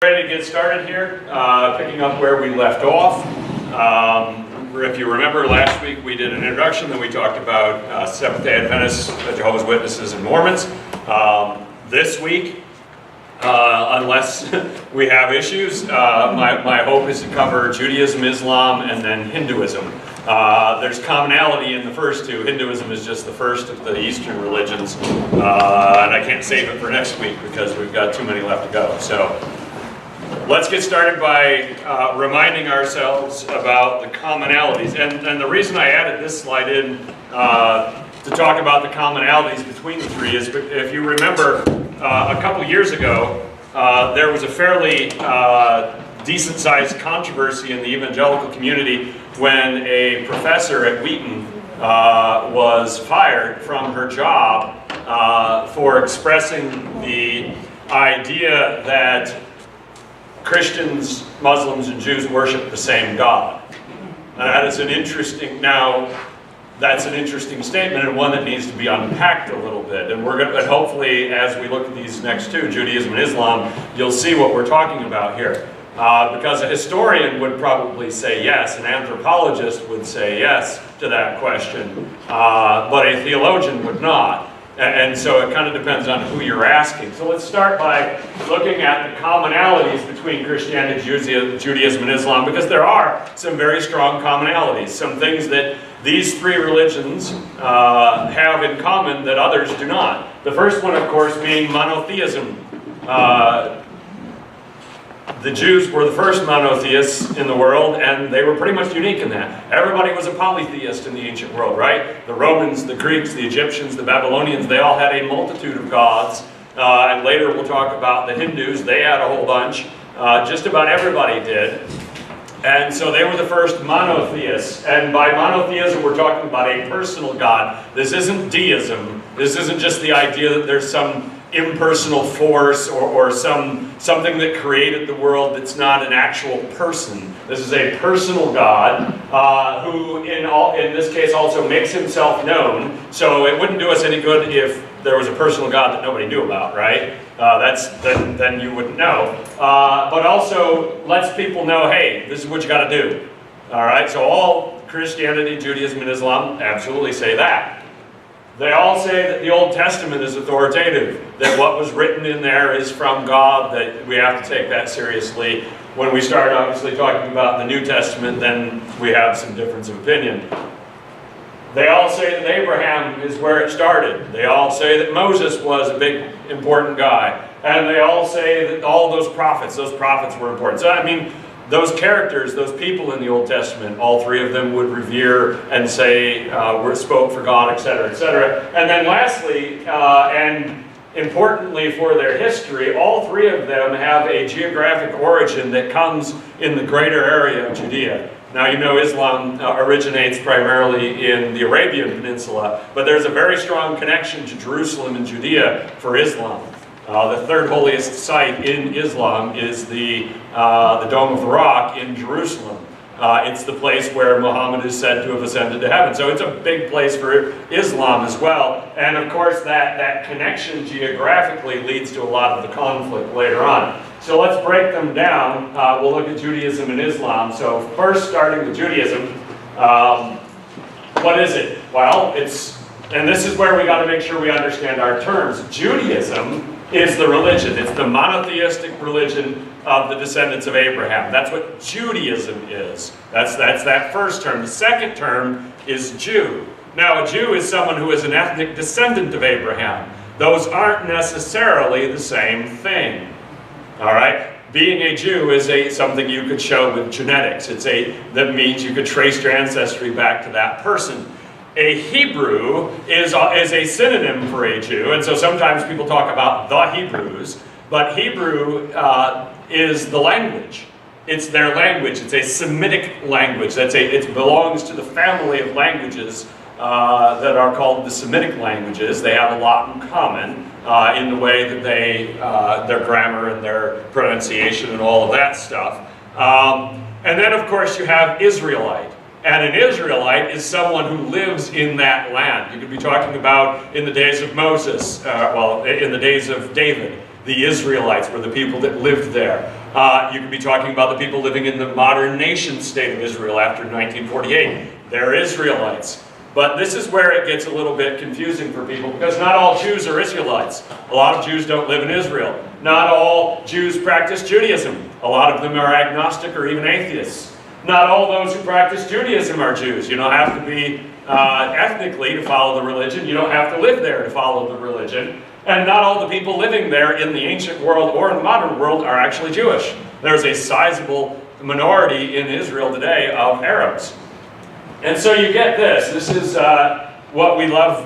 Ready to get started here, picking up where we left off. If you remember, last week we did an introduction, then we talked about Seventh-day Adventists, Jehovah's Witnesses, and Mormons. This week, unless we have issues, my hope is to cover Judaism, Islam, and then Hinduism. There's commonality in the first two. Hinduism is just the first of the Eastern religions, and I can't save it for next week because we've got too many left to go. So let's get started by reminding ourselves about the commonalities. And the reason I added this slide in to talk about the commonalities between the three is, if you remember, a couple years ago, there was a fairly decent-sized controversy in the evangelical community when a professor at Wheaton was fired from her job for expressing the idea that Christians, Muslims, and Jews worship the same God. That's an interesting statement, and one that needs to be unpacked a little bit. And hopefully, as we look at these next two, Judaism and Islam, you'll see what we're talking about here. Because a historian would probably say yes, an anthropologist would say yes to that question, but a theologian would not. And so it kind of depends on who you're asking. So let's start by looking at the commonalities between Christianity, Judaism, and Islam, because there are some very strong commonalities, some things that these three religions have in common that others do not. The first one, of course, being monotheism. The Jews were the first monotheists in the world, and they were pretty much unique in that. Everybody was a polytheist in the ancient world, right? The Romans, the Greeks, the Egyptians, the Babylonians, they all had a multitude of gods. And later we'll talk about the Hindus. They had a whole bunch. Just about everybody did. And so they were the first monotheists. And by monotheism, we're talking about a personal God. This isn't deism. This isn't just the idea that there's some impersonal force or something that created the world that's not an actual person. This is a personal God who, in this case, also makes himself known. So it wouldn't do us any good if there was a personal God that nobody knew about, right? Then you wouldn't know. But also lets people know, hey, this is what you got to do. All right. So all Christianity, Judaism, and Islam absolutely say that. They all say that the Old Testament is authoritative, that what was written in there is from God, that we have to take that seriously. When we start obviously talking about the New Testament, then we have some difference of opinion. They all say that Abraham is where it started. They all say that Moses was a big, important guy. And they all say that all those prophets were important. So, I mean, those characters, those people in the Old Testament, all three of them would revere and say, spoke for God, etc., etc. And then lastly, and importantly for their history, all three of them have a geographic origin that comes in the greater area of Judea. Now, you know Islam originates primarily in the Arabian Peninsula, but there's a very strong connection to Jerusalem and Judea for Islam. The third holiest site in Islam is the Dome of the Rock in Jerusalem. It's the place where Muhammad is said to have ascended to heaven. So it's a big place for Islam as well. And of course that connection geographically leads to a lot of the conflict later on. So let's break them down. We'll look at Judaism and Islam. So first, starting with Judaism, what is it? Well, and this is where we got to make sure we understand our terms. Judaism is the religion. It's the monotheistic religion of the descendants of Abraham. That's what Judaism is. That's that first term. The second term is Jew. Now, a Jew is someone who is an ethnic descendant of Abraham. Those aren't necessarily the same thing. All right? Being a Jew is something you could show with genetics. That means you could trace your ancestry back to that person. A Hebrew is a synonym for a Jew, and so sometimes people talk about the Hebrews, but Hebrew is the language. It's their language. It's a Semitic language. It belongs to the family of languages that are called the Semitic languages. They have a lot in common in the way that their grammar and their pronunciation and all of that stuff. And then, of course, you have Israelite. And an Israelite is someone who lives in that land. You could be talking about in the days of Moses, in the days of David. The Israelites were the people that lived there. You could be talking about the people living in the modern nation state of Israel after 1948. They're Israelites. But this is where it gets a little bit confusing for people, because not all Jews are Israelites. A lot of Jews don't live in Israel. Not all Jews practice Judaism. A lot of them are agnostic or even atheists. Not all those who practice Judaism are Jews. You don't have to be ethnically to follow the religion. You don't have to live there to follow the religion. And not all the people living there in the ancient world or in the modern world are actually Jewish. There's a sizable minority in Israel today of Arabs. And so you get this. This is what we love,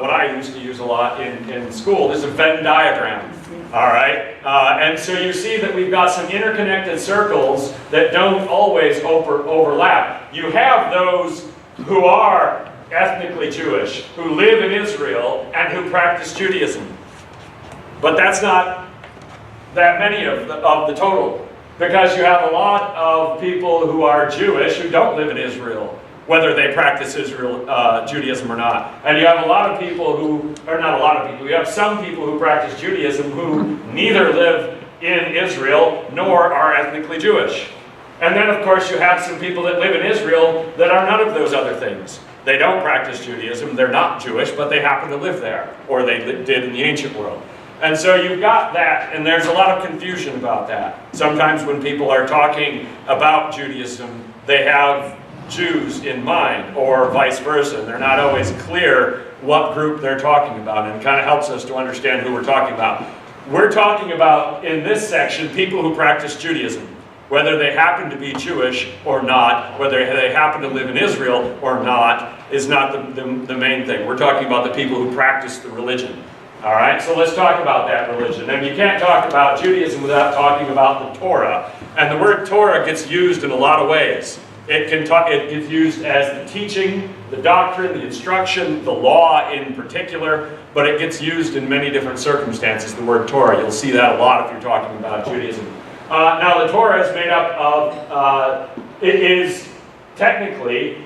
what I used to use a lot in school. This is a Venn diagram. All right? And so you see that we've got some interconnected circles that don't always overlap. You have those who are ethnically Jewish, who live in Israel, and who practice Judaism. But that's not that many of the total. Because you have a lot of people who are Jewish who don't live in Israel, whether they practice Judaism or not. And you have a lot of people who, or not a lot of people, you have some people who practice Judaism who neither live in Israel nor are ethnically Jewish. And then of course you have some people that live in Israel that are none of those other things. They don't practice Judaism, they're not Jewish, but they happen to live there, or they did in the ancient world. And so you've got that, and there's a lot of confusion about that. Sometimes when people are talking about Judaism, they have Jews in mind, or vice versa. They're not always clear what group they're talking about, and it kind of helps us to understand who we're talking about. We're talking about, in this section, people who practice Judaism. Whether they happen to be Jewish or not, whether they happen to live in Israel or not, is not the main thing. We're talking about the people who practice the religion. All right, so let's talk about that religion. And you can't talk about Judaism without talking about the Torah. And the word Torah gets used in a lot of ways. It gets used as the teaching, the doctrine, the instruction, the law in particular, but it gets used in many different circumstances, the word Torah. You'll see that a lot if you're talking about Judaism. Now the Torah is made up of, it is technically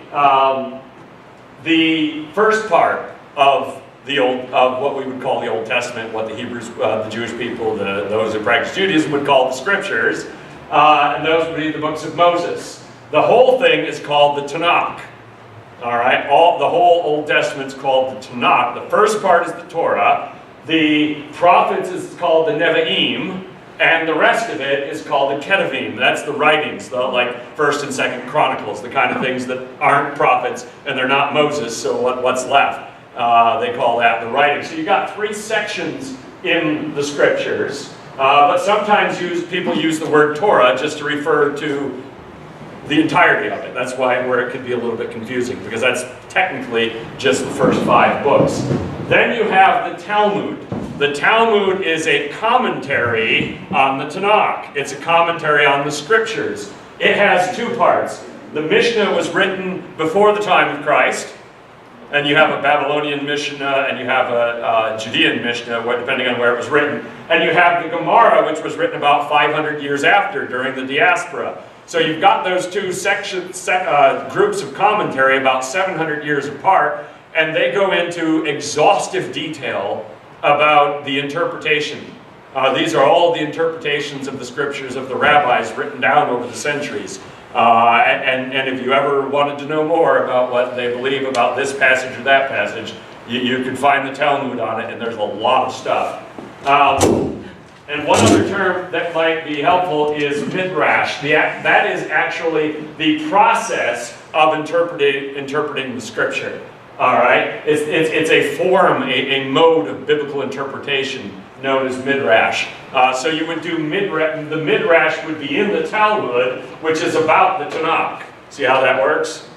the first part of what we would call the Old Testament, what the Hebrews, the Jewish people, those who practice Judaism would call the Scriptures, and those would be the books of Moses. The whole thing is called the Tanakh. All right, the whole Old Testament's called the Tanakh. The first part is the Torah. The prophets is called the Nevi'im, and the rest of it is called the Ketuvim. That's the writings, like 1st and 2nd Chronicles, the kind of things that aren't prophets and they're not Moses. So what's left? They call that the writing. So you got 3 sections in the Scriptures, but sometimes people use the word Torah just to refer to the entirety of it. That's where it can be a little bit confusing, because that's technically just the first 5 books. Then you have the Talmud. The Talmud is a commentary on the Tanakh. It's a commentary on the Scriptures. It has 2 parts. The Mishnah was written before the time of Christ, and you have a Babylonian Mishnah, and you have a Judean Mishnah, depending on where it was written. And you have the Gemara, which was written about 500 years after, during the diaspora. So you've got those 2 groups of commentary about 700 years apart, and they go into exhaustive detail about the interpretation. These are all the interpretations of the Scriptures of the rabbis written down over the centuries. And if you ever wanted to know more about what they believe about this passage or that passage, you can find the Talmud on it, and there's a lot of stuff. And one other term that might be helpful is midrash. That is actually the process of interpreting the Scripture. All right? It's a form, a mode of biblical interpretation known as midrash. So you would do midrash. The midrash would be in the Talmud, which is about the Tanakh. See how that works?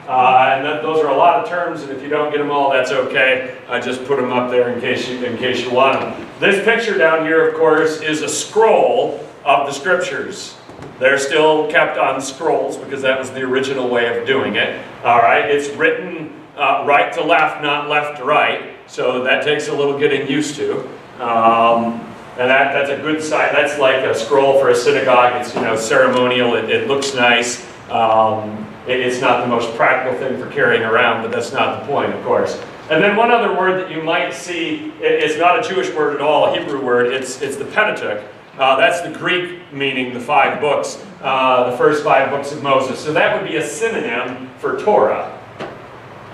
Those are a lot of terms, and if you don't get them all, that's okay. I just put them up there in case you want them. This picture down here, of course, is a scroll of the Scriptures. They're still kept on scrolls because that was the original way of doing it. All right, it's written right to left, not left to right, so that takes a little getting used to. And that's a good sign. That's like a scroll for a synagogue. It's ceremonial. It looks nice. It's not the most practical thing for carrying around, but that's not the point, of course. And then one other word that you might see, it's not a Jewish word at all, a Hebrew word, it's the Pentateuch. That's the Greek meaning the 5 books, the first 5 books of Moses. So that would be a synonym for Torah.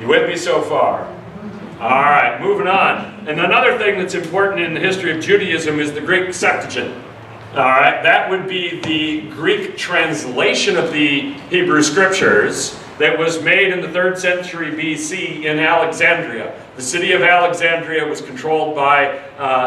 You with me so far? All right, moving on. And another thing that's important in the history of Judaism is the Greek Septuagint. All right, that would be the Greek translation of the Hebrew Scriptures that was made in the 3rd century BC in Alexandria. The city of Alexandria was controlled by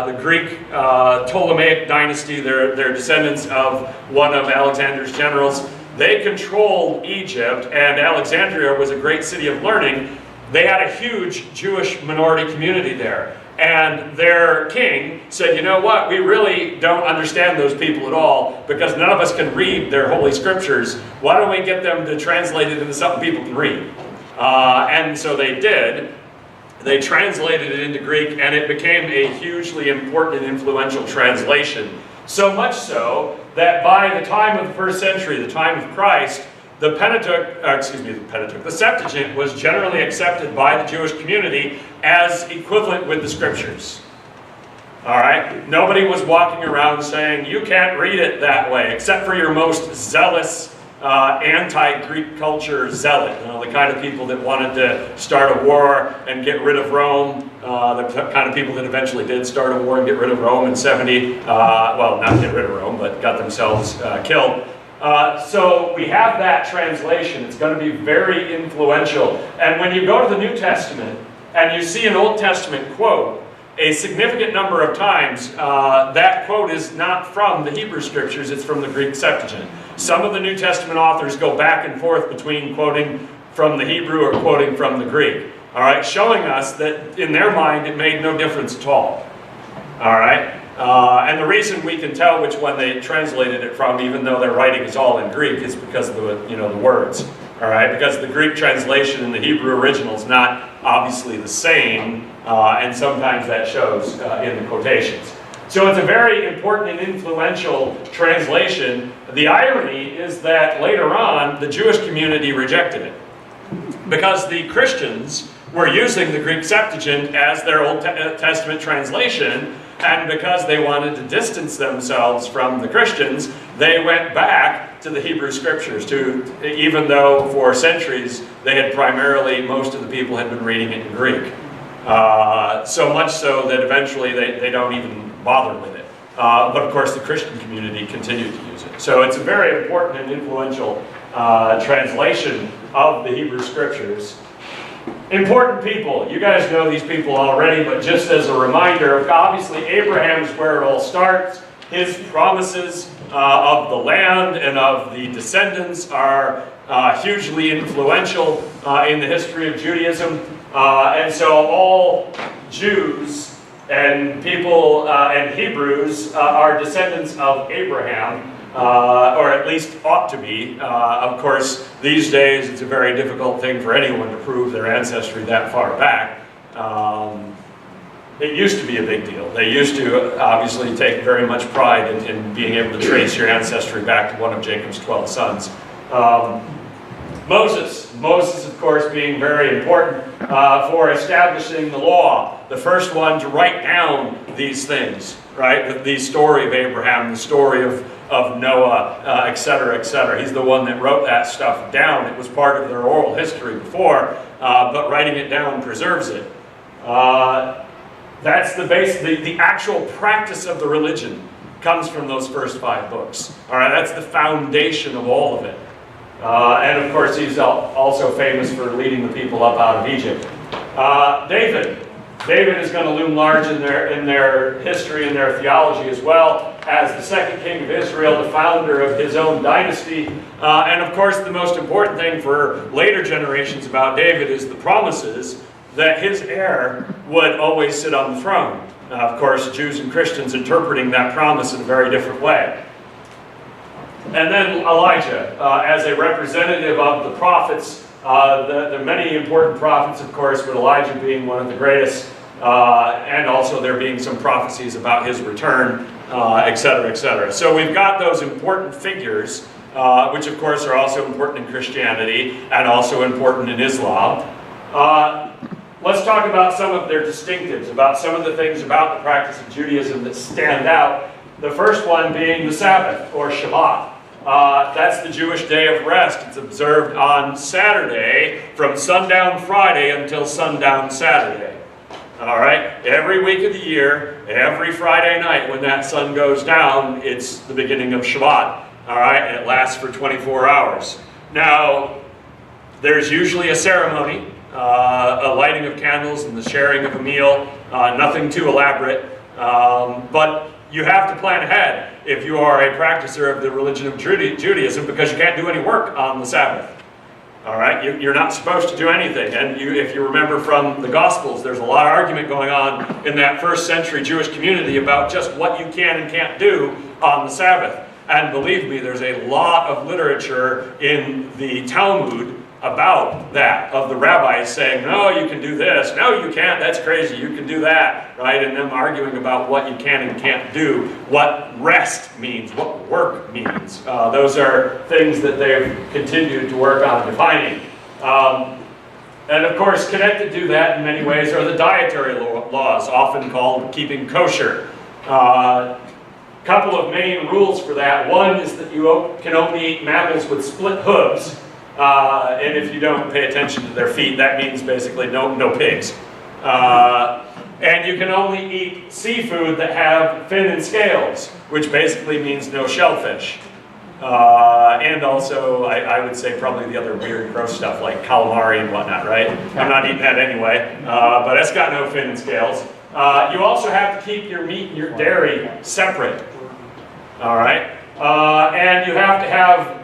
the Greek Ptolemaic dynasty. They're descendants of one of Alexander's generals. They controlled Egypt, and Alexandria was a great city of learning. They had a huge Jewish minority community there. And their king said, you know what, we really don't understand those people at all because none of us can read their holy scriptures. Why don't we get them to translate it into something people can read? And so they did. They translated it into Greek, and it became a hugely important and influential translation. So much so that by the time of the 1st century, the time of Christ, the Septuagint was generally accepted by the Jewish community as equivalent with the Scriptures. All right? Nobody was walking around saying, you can't read it that way, except for your most zealous anti-Greek culture zealot. You know, the kind of people that wanted to start a war and get rid of Rome, the kind of people that eventually did start a war and get rid of Rome in 70. Well, not get rid of Rome, but got themselves killed. So we have that translation. It's going to be very influential. And when you go to the New Testament and you see an Old Testament quote, a significant number of times that quote is not from the Hebrew Scriptures, it's from the Greek Septuagint. Some of the New Testament authors go back and forth between quoting from the Hebrew or quoting from the Greek. All right, showing us that in their mind it made no difference at all. All right. And the reason we can tell which one they translated it from, even though their writing is all in Greek, is because of the words. All right, because the Greek translation and the Hebrew original is not obviously the same, and sometimes that shows in the quotations. So it's a very important and influential translation. The irony is that later on, the Jewish community rejected it because the Christians were using the Greek Septuagint as their Old Testament translation. And because they wanted to distance themselves from the Christians, they went back to the Hebrew Scriptures, even though for centuries they had primarily, most of the people had been reading it in Greek. So much so that eventually they don't even bother with it. But of course the Christian community continued to use it. So it's a very important and influential translation of the Hebrew Scriptures. Important people. You guys know these people already, but just as a reminder, obviously Abraham is where it all starts. His promises of the land and of the descendants are hugely influential in the history of Judaism. And so all Jews and people and Hebrews are descendants of Abraham. Or at least ought to be. Of course, these days it's a very difficult thing for anyone to prove their ancestry that far back. It used to be a big deal. They used to obviously take very much pride in being able to trace your ancestry back to one of Jacob's 12 sons. Moses, of course, being very important for establishing the law. The first one to write down these things, right? The story of Abraham, the story of Noah, etc., etc. He's the one that wrote that stuff down. It was part of their oral history before, but writing it down preserves it. That's the base. The actual practice of the religion comes from those first 5 books. All right, that's the foundation of all of it. And of course, he's also famous for leading the people up out of Egypt. David is going to loom large in their history and their theology as well as the second king of Israel, the founder of his own dynasty. And of course, the most important thing for later generations about David is the promises that his heir would always sit on the throne. Of course, Jews and Christians interpreting that promise in a very different way. And then Elijah, as a representative of the prophets, the many important prophets, of course, but Elijah being one of the greatest, and also there being some prophecies about his return, etc., etc. So we've got those important figures, which of course are also important in Christianity and also important in Islam. let's talk about some of their distinctives, about some of the things about the practice of Judaism that stand out. The first one being the Sabbath, or Shabbat. That's the Jewish day of rest. It's observed on Saturday from sundown Friday until sundown Saturday. All right? Every week of the year, every Friday night when that sun goes down, it's the beginning of Shabbat. All right? And it lasts for 24 hours. Now, there's usually a ceremony, a lighting of candles and the sharing of a meal. Nothing too elaborate. But you have to plan ahead if you are a practicer of the religion of Judaism, because you can't do any work on the Sabbath. All right? You're not supposed to do anything. And if you remember from the Gospels, there's a lot of argument going on in that first century Jewish community about just what you can and can't do on the Sabbath. And believe me, there's a lot of literature in the Talmud about that, of the rabbis saying, no, you can do this, no, you can't, that's crazy, you can do that, right? And them arguing about what you can and can't do, what rest means, what work means. Those are things that they've continued to work on defining. And of course, connected to that in many ways are the dietary laws, often called keeping kosher. Couple of main rules for that. One is that you can only eat mammals with split hooves. And if you don't pay attention to their feet, that means basically no pigs. And you can only eat seafood that have fin and scales, which basically means no shellfish. And also, I would say probably the other weird, gross stuff like calamari and whatnot, right? I'm not eating that anyway, but it's got no fin and scales. You also have to keep your meat and your dairy separate, all right? And you have to have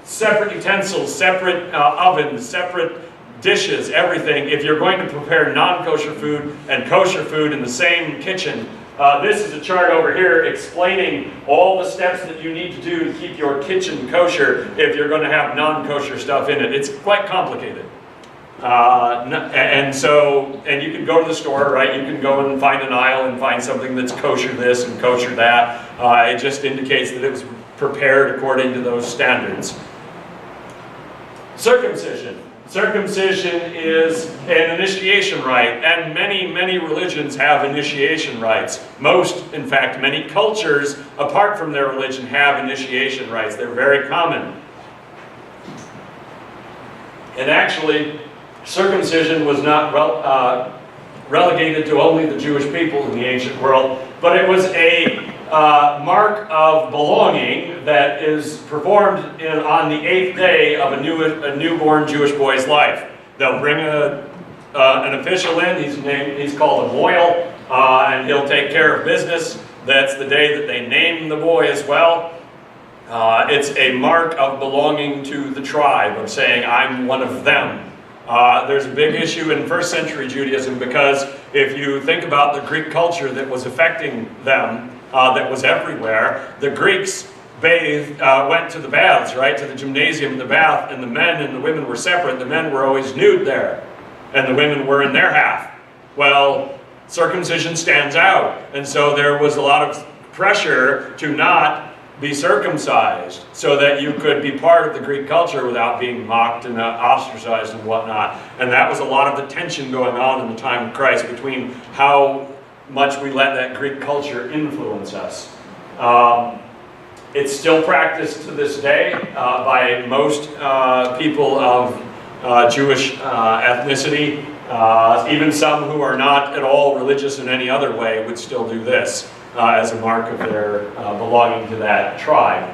separate utensils, separate ovens, separate dishes, everything. If you're going to prepare non-kosher food and kosher food in the same kitchen, this is a chart over here explaining all the steps that you need to do to keep your kitchen kosher if you're going to have non-kosher stuff in it. It's quite complicated. And you can go to the store, right? You can go and find an aisle and find something that's kosher this and kosher that. It just indicates that it was prepared according to those standards. Circumcision. Circumcision is an initiation rite, and many religions have initiation rites. Most, in fact, many cultures, apart from their religion, have initiation rites. They're very common. And actually, circumcision was not relegated to only the Jewish people in the ancient world, but it was a mark of belonging that is performed on the 8th day of a newborn Jewish boy's life. They'll bring an official in. He's called a moil, and he'll take care of business. That's the day that they name the boy as well. It's a mark of belonging to the tribe, of saying, I'm one of them. There's a big issue in first century Judaism, because if you think about the Greek culture that was affecting them, that was everywhere, the Greeks went to the baths, right, to the gymnasium, the bath, and the men and the women were separate. The men were always nude there, and the women were in their half. Well, circumcision stands out, and so there was a lot of pressure to not be circumcised so that you could be part of the Greek culture without being mocked and ostracized and whatnot. And that was a lot of the tension going on in the time of Christ between how much we let that Greek culture influence us. It's still practiced to this day by most people of Jewish ethnicity. Even some who are not at all religious in any other way would still do this as a mark of their belonging to that tribe.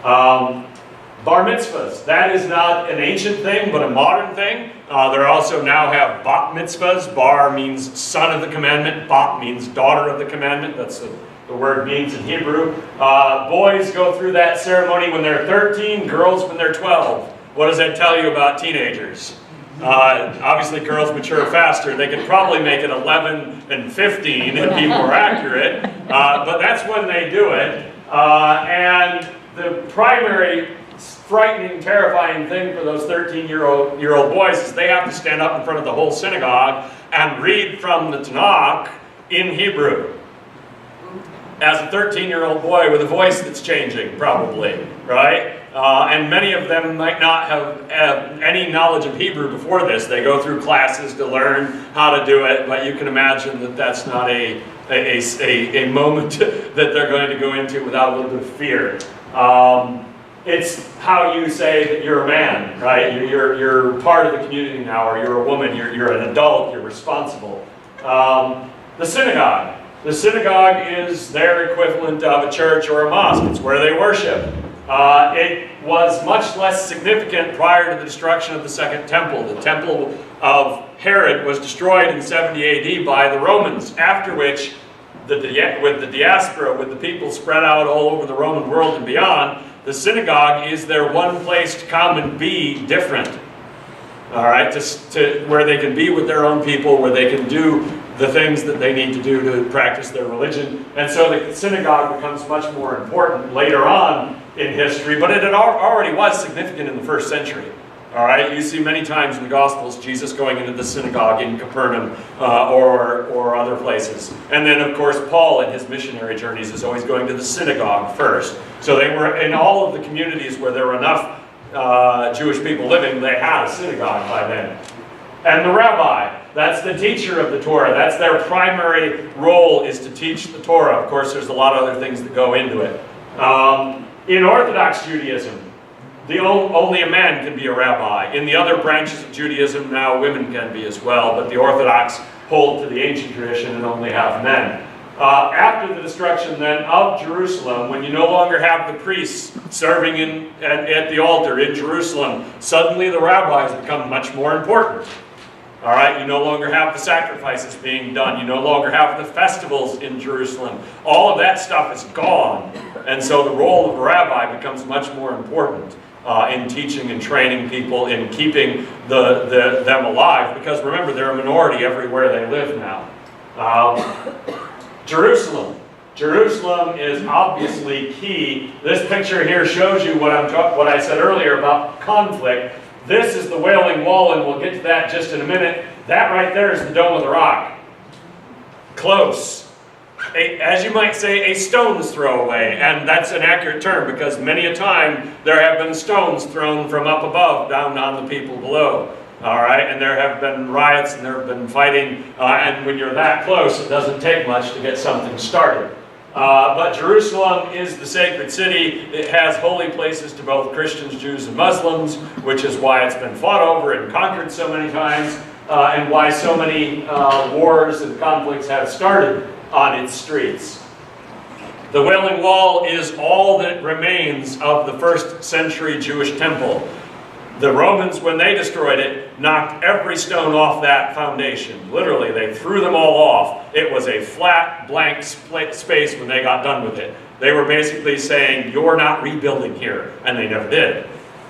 Bar mitzvahs, that is not an ancient thing, but a modern thing. There also now have bat mitzvahs. Bar means son of the commandment. Bat means daughter of the commandment. That's the word means in Hebrew. Boys go through that ceremony when they're 13, girls when they're 12. What does that tell you about teenagers? Obviously girls mature faster. They could probably make it 11 and 15 and be more accurate, but that's when they do it. And the primary frightening, terrifying thing for those 13-year-old boys is they have to stand up in front of the whole synagogue and read from the Tanakh in Hebrew. As a 13-year-old boy with a voice that's changing, probably, right? And many of them might not have any knowledge of Hebrew before this. They go through classes to learn how to do it, but you can imagine that that's not a moment that they're going to go into without a little bit of fear. It's how you say that you're a man, right? You're part of the community now, or you're a woman, you're an adult, you're responsible. The synagogue. The synagogue is their equivalent of a church or a mosque. It's where they worship. It was much less significant prior to the destruction of the Second Temple. The Temple of Herod was destroyed in 70 AD by the Romans, after which, with the diaspora, with the people spread out all over the Roman world and beyond, the synagogue is their one place to come and be different. All right, to where they can be with their own people, where they can do the things that they need to do to practice their religion. And so the synagogue becomes much more important later on in history, but it already was significant in the first century. All right, you see many times in the Gospels Jesus going into the synagogue in Capernaum or other places. And then, of course, Paul in his missionary journeys is always going to the synagogue first. So they were in all of the communities where there were enough Jewish people living, they had a synagogue by then. And the rabbi, that's the teacher of the Torah. That's their primary role, is to teach the Torah. Of course, there's a lot of other things that go into it. In Orthodox Judaism, only a man can be a rabbi. In the other branches of Judaism now, women can be as well, but the Orthodox hold to the ancient tradition and only have men. After the destruction then of Jerusalem, when you no longer have the priests serving at the altar in Jerusalem, suddenly the rabbis become much more important. All right, you no longer have the sacrifices being done. You no longer have the festivals in Jerusalem. All of that stuff is gone. And so the role of a rabbi becomes much more important in teaching and training people, in keeping them alive. Because remember, they're a minority everywhere they live now. Jerusalem. Jerusalem is obviously key. This picture here shows you what I said earlier about conflict. This is the Wailing Wall, and we'll get to that just in a minute. That right there is the Dome of the Rock. Close. As you might say, a stone's throw away. And that's an accurate term, because many a time there have been stones thrown from up above down on the people below. All right, and there have been riots and there have been fighting, and when you're that close, it doesn't take much to get something started. But Jerusalem is the sacred city. It has holy places to both Christians, Jews, and Muslims, which is why it's been fought over and conquered so many times, and why so many wars and conflicts have started on its streets. The Wailing Wall is all that remains of the first century Jewish temple. The Romans, when they destroyed it, knocked every stone off that foundation. Literally, they threw them all off. It was a flat, blank space when they got done with it. They were basically saying, you're not rebuilding here. And they never did.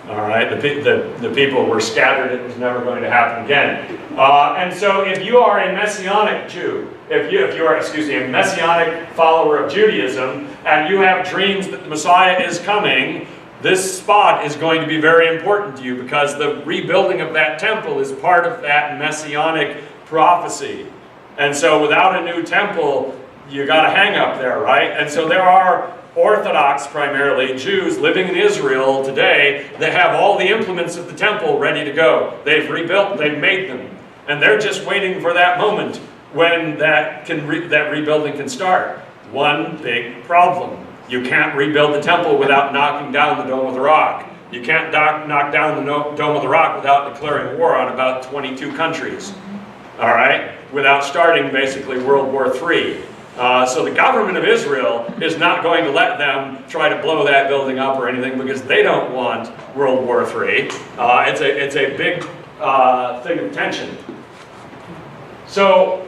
All right, the people were scattered. It was never going to happen again. And so if you are a Messianic Jew, if you are a Messianic follower of Judaism, and you have dreams that the Messiah is coming, this spot is going to be very important to you, because the rebuilding of that temple is part of that Messianic prophecy. And so without a new temple, you got to hang up there, right? And so there are Orthodox, primarily Jews, living in Israel today that have all the implements of the temple ready to go. They've rebuilt, they've made them. And they're just waiting for that moment when that rebuilding can start. One big problem. You can't rebuild the temple without knocking down the Dome of the Rock. You can't knock down the Dome of the Rock without declaring war on about 22 countries. All right? Without starting, basically, World War III. So the government of Israel is not going to let them try to blow that building up or anything, because they don't want World War III. It's a big thing of tension. So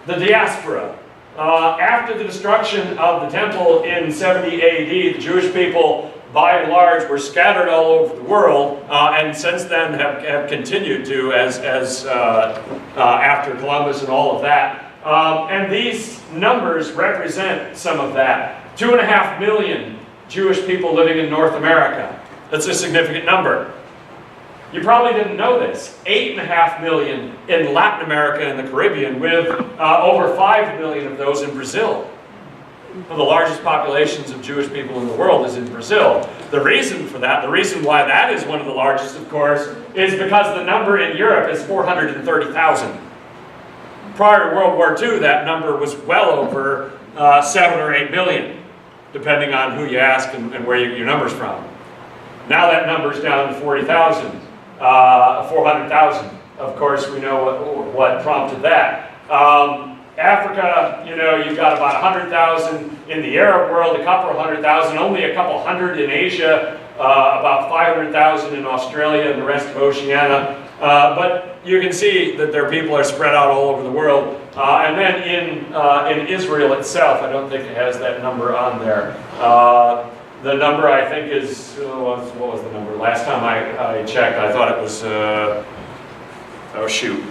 the diaspora. After the destruction of the temple in 70 AD, the Jewish people, by and large, were scattered all over the world, and since then have continued to, as after Columbus and all of that. And these numbers represent some of that. 2.5 million Jewish people living in North America. That's a significant number. You probably didn't know this. 8.5 million in Latin America and the Caribbean, with over 5 million of those in Brazil. one of the largest populations of Jewish people in the world is in Brazil. The reason for that, the reason why that is one of the largest, of course, is because the number in Europe is 430,000. Prior to World War II, that number was well over 7 or 8 million, depending on who you ask and where your number's from. Now that number's down to 40,000, 400,000. Of course, we know what prompted that. Africa, you know, you've got about 100,000 in the Arab world, a couple of 100,000, only a couple hundred in Asia, about 500,000 in Australia and the rest of Oceania. But you can see that their people are spread out all over the world. And then in Israel itself, I don't think it has that number on there. The number I think is, what was the number? Last time I checked, I thought it was, oh shoot.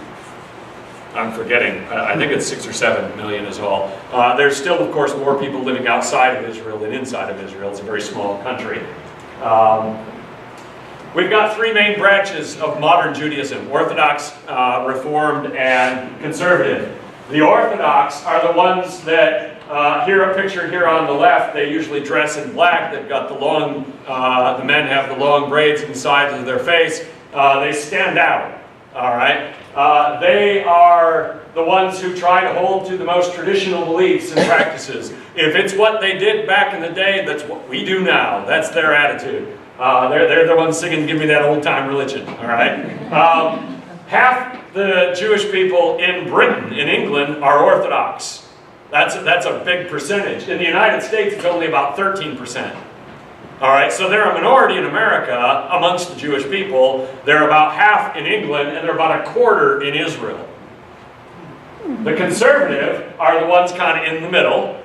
I'm forgetting. I think it's 6 or 7 million is all. There's still, of course, more people living outside of Israel than inside of Israel. It's a very small country. We've got three main branches of modern Judaism: Orthodox, Reformed, and Conservative. The Orthodox are the ones that, here a picture here on the left, they usually dress in black. They've got the long, the men have the long braids inside of their face. They stand out, all right? They are the ones who try to hold to the most traditional beliefs and practices. If it's what they did back in the day, that's what we do now. That's their attitude. They're the ones singing, "Give me that old-time religion," all right? Half the Jewish people in Britain, in England, are Orthodox. That's a big percentage. In the United States, it's only about 13%. All right, so they're a minority in America amongst the Jewish people. They're about half in England, and they're about a quarter in Israel. The conservative are the ones kind of in the middle.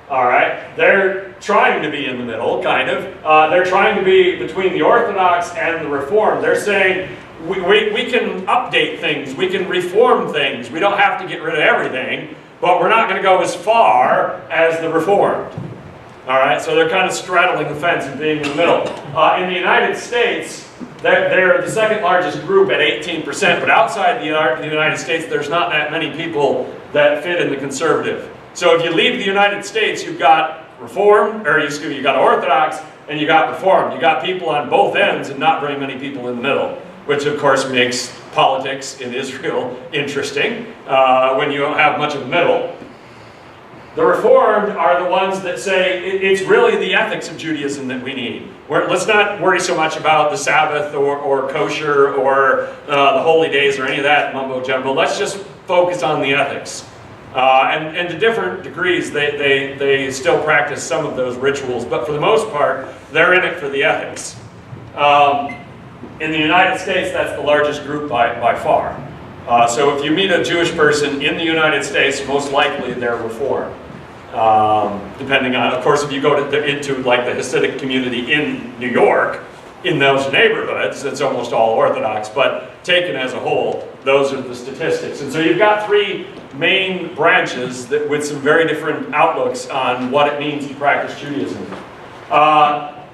All right, they're trying to be in the middle, kind of. They're trying to be between the Orthodox and the Reformed. They're saying, we can update things, we can reform things. We don't have to get rid of everything, but we're not going to go as far as the Reformed. All right, so they're kind of straddling the fence and being in the middle. In the United States, they're the second largest group at 18%, but outside the United States, there's not that many people that fit in the conservative. So if you leave the United States, you've got Reformed, or excuse me, you've got Orthodox, and you got Reformed. You got people on both ends and not very many people in the middle, which of course makes politics in Israel interesting when you don't have much of a middle. The Reformed are the ones that say it's really the ethics of Judaism that we need. Let's not worry so much about the Sabbath or kosher or the holy days or any of that mumbo jumbo. Let's just focus on the ethics. And to different degrees, they still practice some of those rituals, but for the most part, they're in it for the ethics. In the United States, that's the largest group by far. So if you meet a Jewish person in the United States, most likely they're Reformed. Depending on, of course, if you go into like the Hasidic community in New York, in those neighborhoods, it's almost all Orthodox, but taken as a whole, those are the statistics. And so you've got three main branches that, with some very different outlooks on what it means to practice Judaism.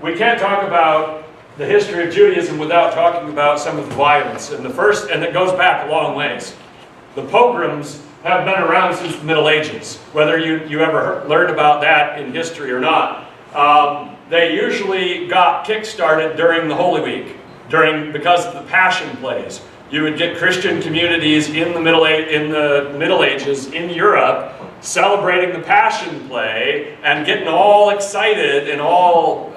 We can't talk about the history of Judaism without talking about some of the violence. And it goes back a long ways. The pogroms have been around since the Middle Ages, whether you ever learned about that in history or not. They usually got kick-started during the Holy Week, because of the Passion plays. You would get Christian communities in the Middle Ages in Europe celebrating the Passion play and getting all excited and all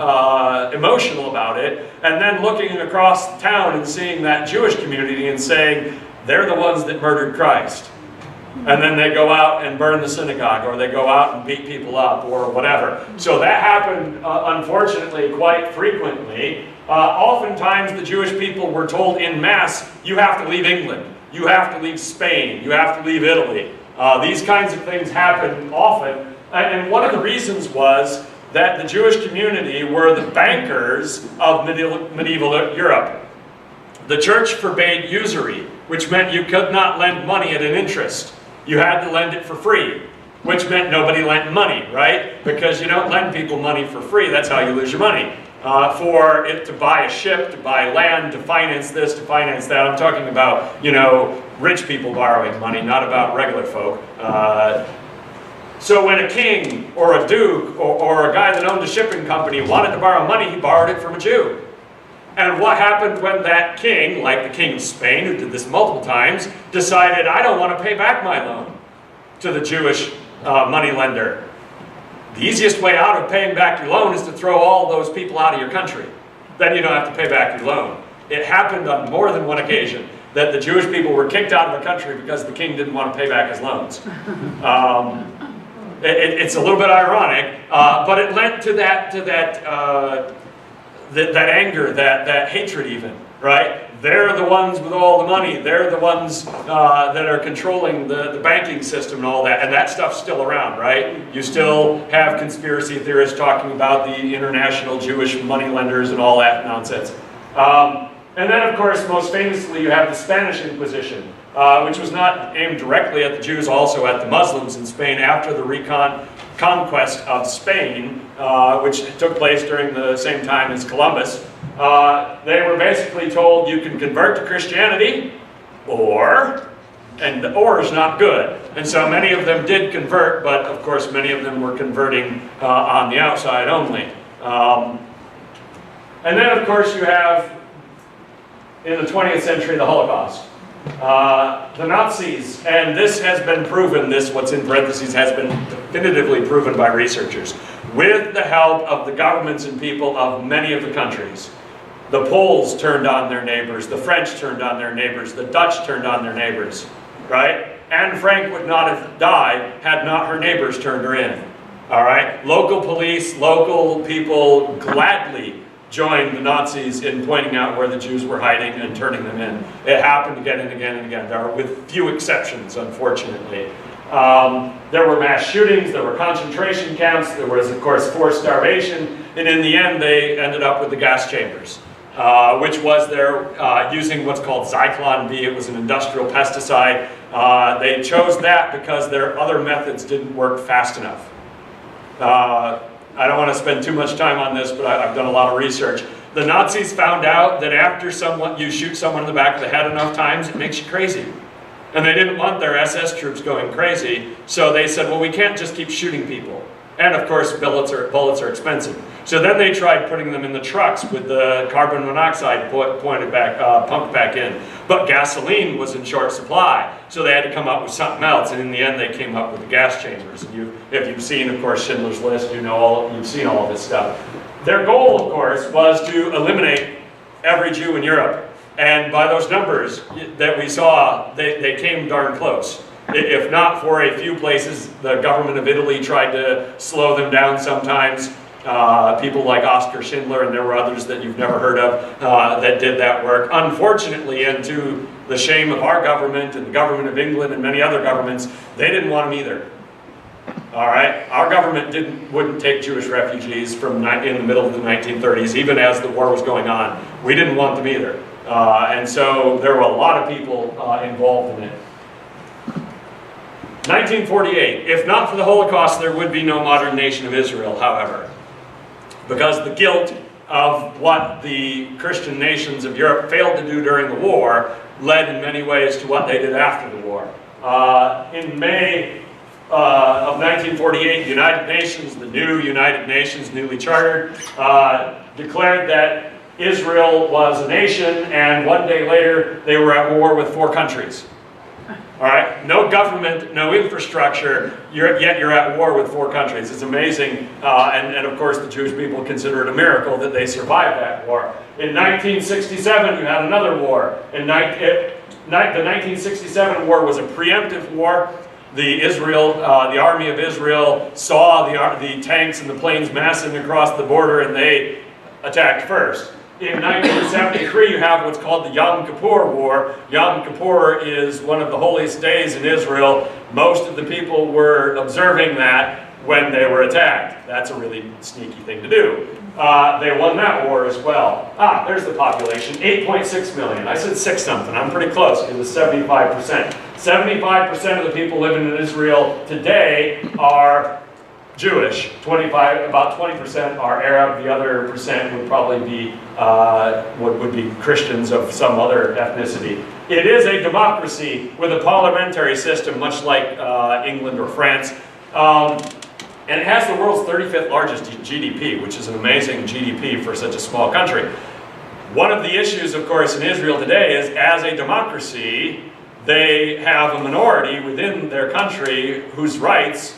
emotional about it, and then looking across the town and seeing that Jewish community and saying, they're the ones that murdered Christ. And then they go out and burn the synagogue, or they go out and beat people up, or whatever. So that happened, unfortunately, quite frequently. Oftentimes the Jewish people were told in mass, you have to leave England, you have to leave Spain, you have to leave Italy. These kinds of things happened often. And one of the reasons was that the Jewish community were the bankers of medieval Europe. The church forbade usury, which meant you could not lend money at an interest. You had to lend it for free, which meant nobody lent money, right? Because you don't lend people money for free. That's how you lose your money. For it to buy a ship, to buy land, to finance this, to finance that. I'm talking about, rich people borrowing money, not about regular folk. So when a king or a duke or a guy that owned a shipping company wanted to borrow money, he borrowed it from a Jew. And what happened when that king, like the king of Spain, who did this multiple times, decided, I don't want to pay back my loan to the Jewish moneylender? The easiest way out of paying back your loan is to throw all those people out of your country. Then you don't have to pay back your loan. It happened on more than one occasion that the Jewish people were kicked out of the country because the king didn't want to pay back his loans. It's a little bit ironic, but it led to that anger, that hatred even, right? They're the ones with all the money. They're the ones that are controlling the banking system and all that. And that stuff's still around, right? You still have conspiracy theorists talking about the international Jewish moneylenders and all that nonsense. And then, of course, most famously, you have the Spanish Inquisition, which was not aimed directly at the Jews, also at the Muslims in Spain after the conquest of Spain, which took place during the same time as Columbus. They were basically told you can convert to Christianity, and the or is not good. And so many of them did convert, but of course many of them were converting on the outside only. And then of course you have, in the 20th century, the Holocaust. The Nazis, and this has been proven, this what's in parentheses has been definitively proven by researchers, with the help of the governments and people of many of the countries. The Poles turned on their neighbors, the French turned on their neighbors, the Dutch turned on their neighbors, right? Anne Frank would not have died had not her neighbors turned her in, all right? Local police, local people gladly joined the Nazis in pointing out where the Jews were hiding and turning them in. It happened again and again and again. There are, with few exceptions, unfortunately. There were mass shootings, there were concentration camps, there was, of course, forced starvation, and in the end they ended up with the gas chambers, which was their using what's called Zyklon B. It was an industrial pesticide. They chose that because their other methods didn't work fast enough. I don't want to spend too much time on this, but I've done a lot of research. The Nazis found out that after you shoot someone in the back of the head enough times, it makes you crazy. And they didn't want their SS troops going crazy, so they said, well, we can't just keep shooting people. And of course, bullets are expensive. So then they tried putting them in the trucks with the carbon monoxide pumped back in. But gasoline was in short supply, so they had to come up with something else. And in the end, they came up with the gas chambers. And if you've seen, of course, Schindler's List, you've seen all of this stuff. Their goal, of course, was to eliminate every Jew in Europe. And by those numbers that we saw, they came darn close. If not for a few places, the government of Italy tried to slow them down sometimes. People like Oskar Schindler, and there were others that you've never heard of that did that work. Unfortunately, and to the shame of our government and the government of England and many other governments, they didn't want them either. All right, our government wouldn't take Jewish refugees from in the middle of the 1930s, even as the war was going on. We didn't want them either, and so there were a lot of people involved in it. 1948. If not for the Holocaust, there would be no modern nation of Israel, however, because the guilt of what the Christian nations of Europe failed to do during the war led in many ways to what they did after the war. In May of 1948, the United Nations, the new United Nations, newly chartered, declared that Israel was a nation, and one day later they were at war with 4 countries. All right, no government, no infrastructure, yet you're at war with 4 countries. It's amazing, and of course the Jewish people consider it a miracle that they survived that war. In 1967, you had another war. The 1967 war was a preemptive war. The army of Israel saw the tanks and the planes massing across the border, and they attacked first. In 1973, you have what's called the Yom Kippur War. Yom Kippur is one of the holiest days in Israel. Most of the people were observing that when they were attacked. That's a really sneaky thing to do. They won that war as well. There's the population, 8.6 million. I said 6 something, I'm pretty close, because it's 75%. 75% of the people living in Israel today are Jewish. About 20% are Arab. The other percent would probably be would be Christians of some other ethnicity. It is a democracy with a parliamentary system, much like England or France. And it has the world's 35th largest GDP, which is an amazing GDP for such a small country. One of the issues, of course, in Israel today is, as a democracy, they have a minority within their country whose rights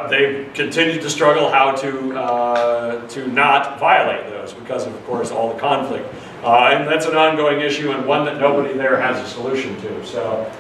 they continue to struggle how to not violate those because of course, all the conflict. And that's an ongoing issue and one that nobody there has a solution to. So,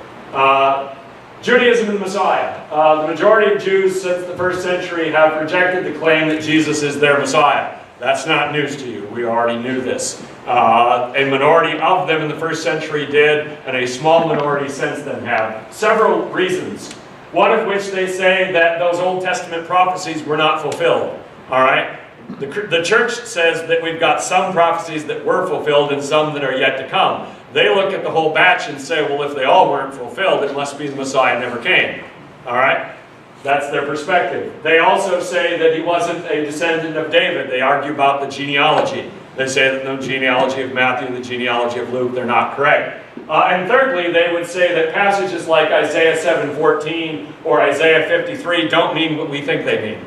Judaism and the Messiah. The majority of Jews since the first century have rejected the claim that Jesus is their Messiah. That's not news to you. We already knew this. A minority of them in the first century did, and a small minority since then have. Several reasons. One of which they say that those Old Testament prophecies were not fulfilled. All right? The church says that we've got some prophecies that were fulfilled and some that are yet to come. They look at the whole batch and say, well, if they all weren't fulfilled, it must be the Messiah never came. All right? That's their perspective. They also say that he wasn't a descendant of David. They argue about the genealogy. They say that the genealogy of Matthew and the genealogy of Luke, they're not correct. And thirdly, they would say that passages like Isaiah 7:14 or Isaiah 53 don't mean what we think they mean.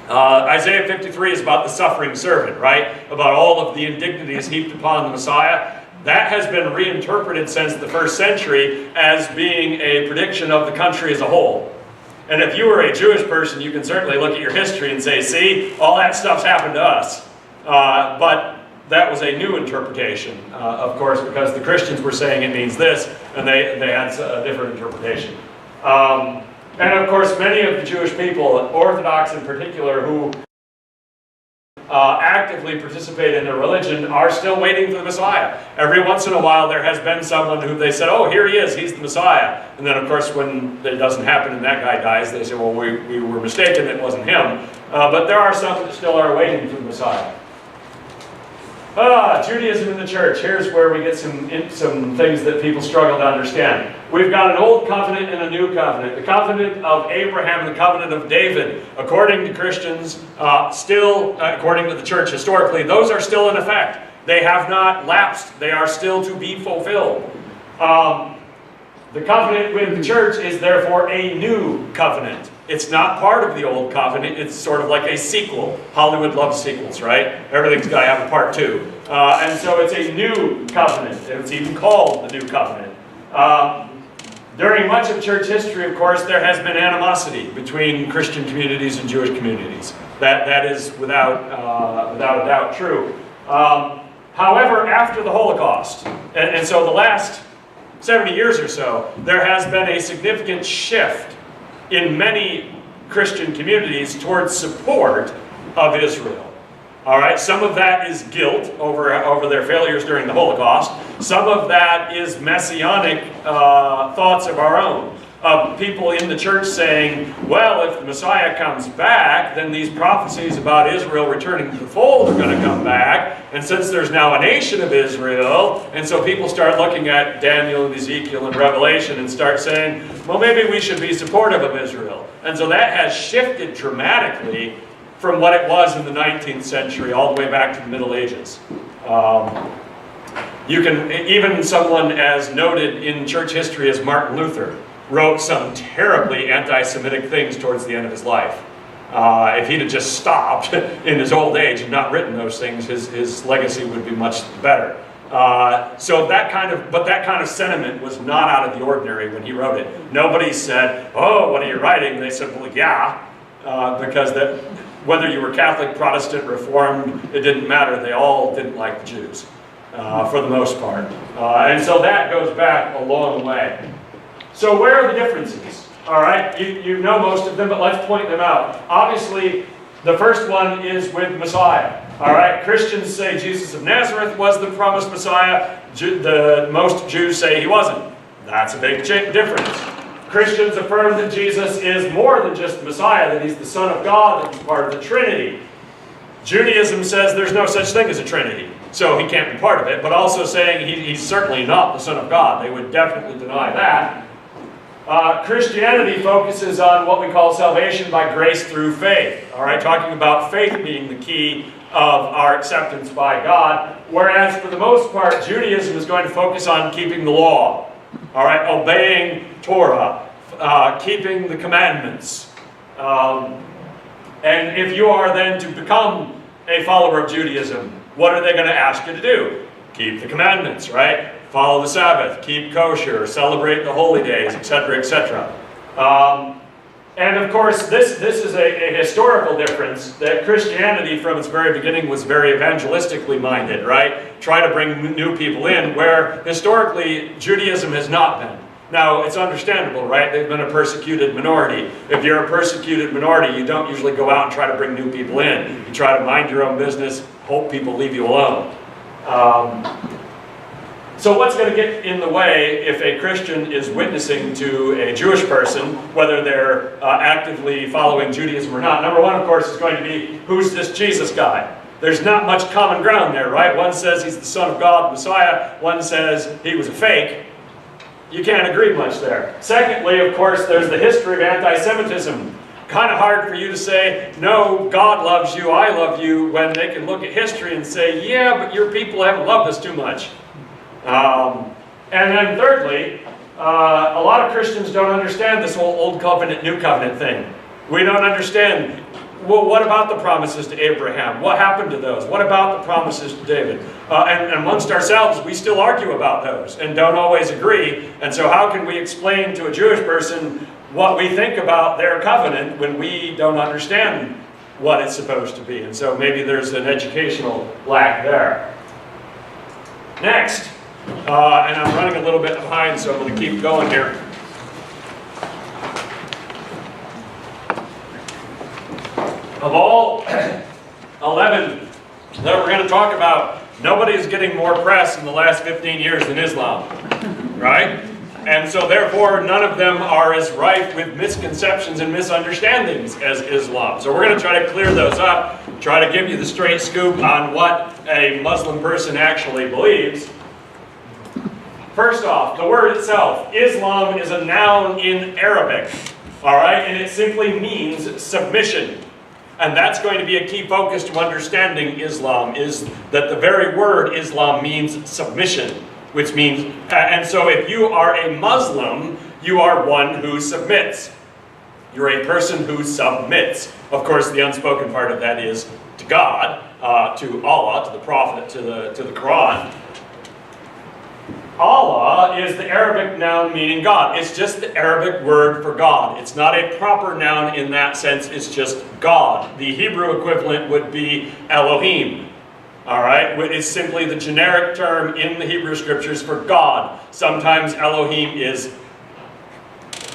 Isaiah 53 is about the suffering servant, right? About all of the indignities heaped upon the Messiah. That has been reinterpreted since the first century as being a prediction of the country as a whole. And if you were a Jewish person, you can certainly look at your history and say, see, all that stuff's happened to us. But that was a new interpretation, of course, because the Christians were saying it means this, and they had a different interpretation. And of course, many of the Jewish people, Orthodox in particular, who actively participate in their religion, are still waiting for the Messiah. Every once in a while, there has been someone who they said, oh, here he is, he's the Messiah. And then, of course, when it doesn't happen and that guy dies, they say, well, we were mistaken, it wasn't him. But there are some that still are waiting for the Messiah. Judaism in the church. Here's where we get some things that people struggle to understand. We've got an old covenant and a new covenant. The covenant of Abraham and the covenant of David, according to Christians, still, according to the church historically, those are still in effect. They have not lapsed. They are still to be fulfilled. The covenant with the church is therefore a new covenant. It's not part of the old covenant. It's sort of like a sequel. Hollywood loves sequels, right? Everything's got to have a part two. And so it's a new covenant. It's even called the new covenant. During much of church history, of course, there has been animosity between Christian communities and Jewish communities. That is without a doubt true. However, after the Holocaust, and so the last 70 years or so, there has been a significant shift in many Christian communities towards support of Israel. All right, some of that is guilt over their failures during the Holocaust. Some of that is messianic thoughts of our own. Of people in the church saying, well, if the Messiah comes back, then these prophecies about Israel returning to the fold are going to come back. And since there's now a nation of Israel, and so people start looking at Daniel and Ezekiel and Revelation and start saying, well, maybe we should be supportive of Israel. And so that has shifted dramatically from what it was in the 19th century all the way back to the Middle Ages. You can, even someone as noted in church history as Martin Luther, wrote some terribly anti-Semitic things towards the end of his life. If he'd have just stopped in his old age and not written those things, his legacy would be much better. So that kind of sentiment was not out of the ordinary when he wrote it. Nobody said, "Oh, what are you writing?" They said, "Well, yeah," because whether you were Catholic, Protestant, Reformed, it didn't matter. They all didn't like the Jews for the most part, and so that goes back a long way. So where are the differences? All right, you know most of them, but let's point them out. Obviously, the first one is with Messiah. All right, Christians say Jesus of Nazareth was the promised Messiah. Most Jews say he wasn't. That's a big difference. Christians affirm that Jesus is more than just the Messiah, that he's the Son of God, that he's part of the Trinity. Judaism says there's no such thing as a Trinity, so he can't be part of it, but also saying he's certainly not the Son of God. They would definitely deny that. Christianity focuses on what we call salvation by grace through faith. All right, talking about faith being the key of our acceptance by God, whereas for the most part, Judaism is going to focus on keeping the law. All right, obeying Torah, keeping the commandments. And if you are then to become a follower of Judaism, what are they going to ask you to do? Keep the commandments, right? Follow the Sabbath, keep kosher, celebrate the holy days, etc., etc. And of course, this is a historical difference, that Christianity from its very beginning was very evangelistically minded, right? Try to bring new people in, where historically Judaism has not been. Now, it's understandable, right? They've been a persecuted minority. If you're a persecuted minority, you don't usually go out and try to bring new people in. You try to mind your own business, hope people leave you alone. So what's going to get in the way if a Christian is witnessing to a Jewish person, whether they're actively following Judaism or not? Number one, of course, is going to be, who's this Jesus guy? There's not much common ground there, right? One says he's the Son of God, the Messiah. One says he was a fake. You can't agree much there. Secondly, of course, there's the history of anti-Semitism. Kind of hard for you to say, no, God loves you, I love you, when they can look at history and say, yeah, but your people haven't loved us too much. And then thirdly, a lot of Christians don't understand this whole Old Covenant, New Covenant thing. We don't understand, well, what about the promises to Abraham? What happened to those? What about the promises to David? And amongst ourselves, we still argue about those and don't always agree. And so how can we explain to a Jewish person what we think about their covenant when we don't understand what it's supposed to be? And so maybe there's an educational lack there. Next. And I'm running a little bit behind, so I'm going to keep going here. Of all 11 that we're going to talk about, nobody is getting more press in the last 15 years than Islam, right? And so therefore, none of them are as rife with misconceptions and misunderstandings as Islam. So we're going to try to clear those up, try to give you the straight scoop on what a Muslim person actually believes. First off, the word itself, Islam, is a noun in Arabic, all right? And it simply means submission. And that's going to be a key focus to understanding Islam, is that the very word Islam means submission, which means, and so if you are a Muslim, you are one who submits. You're a person who submits. Of course, the unspoken part of that is to God, to Allah, to the Prophet, to the Quran. Allah is the Arabic noun meaning God. It's just the Arabic word for God. It's not a proper noun in that sense. It's just God. The Hebrew equivalent would be Elohim. All right? It's simply the generic term in the Hebrew scriptures for God. Sometimes Elohim is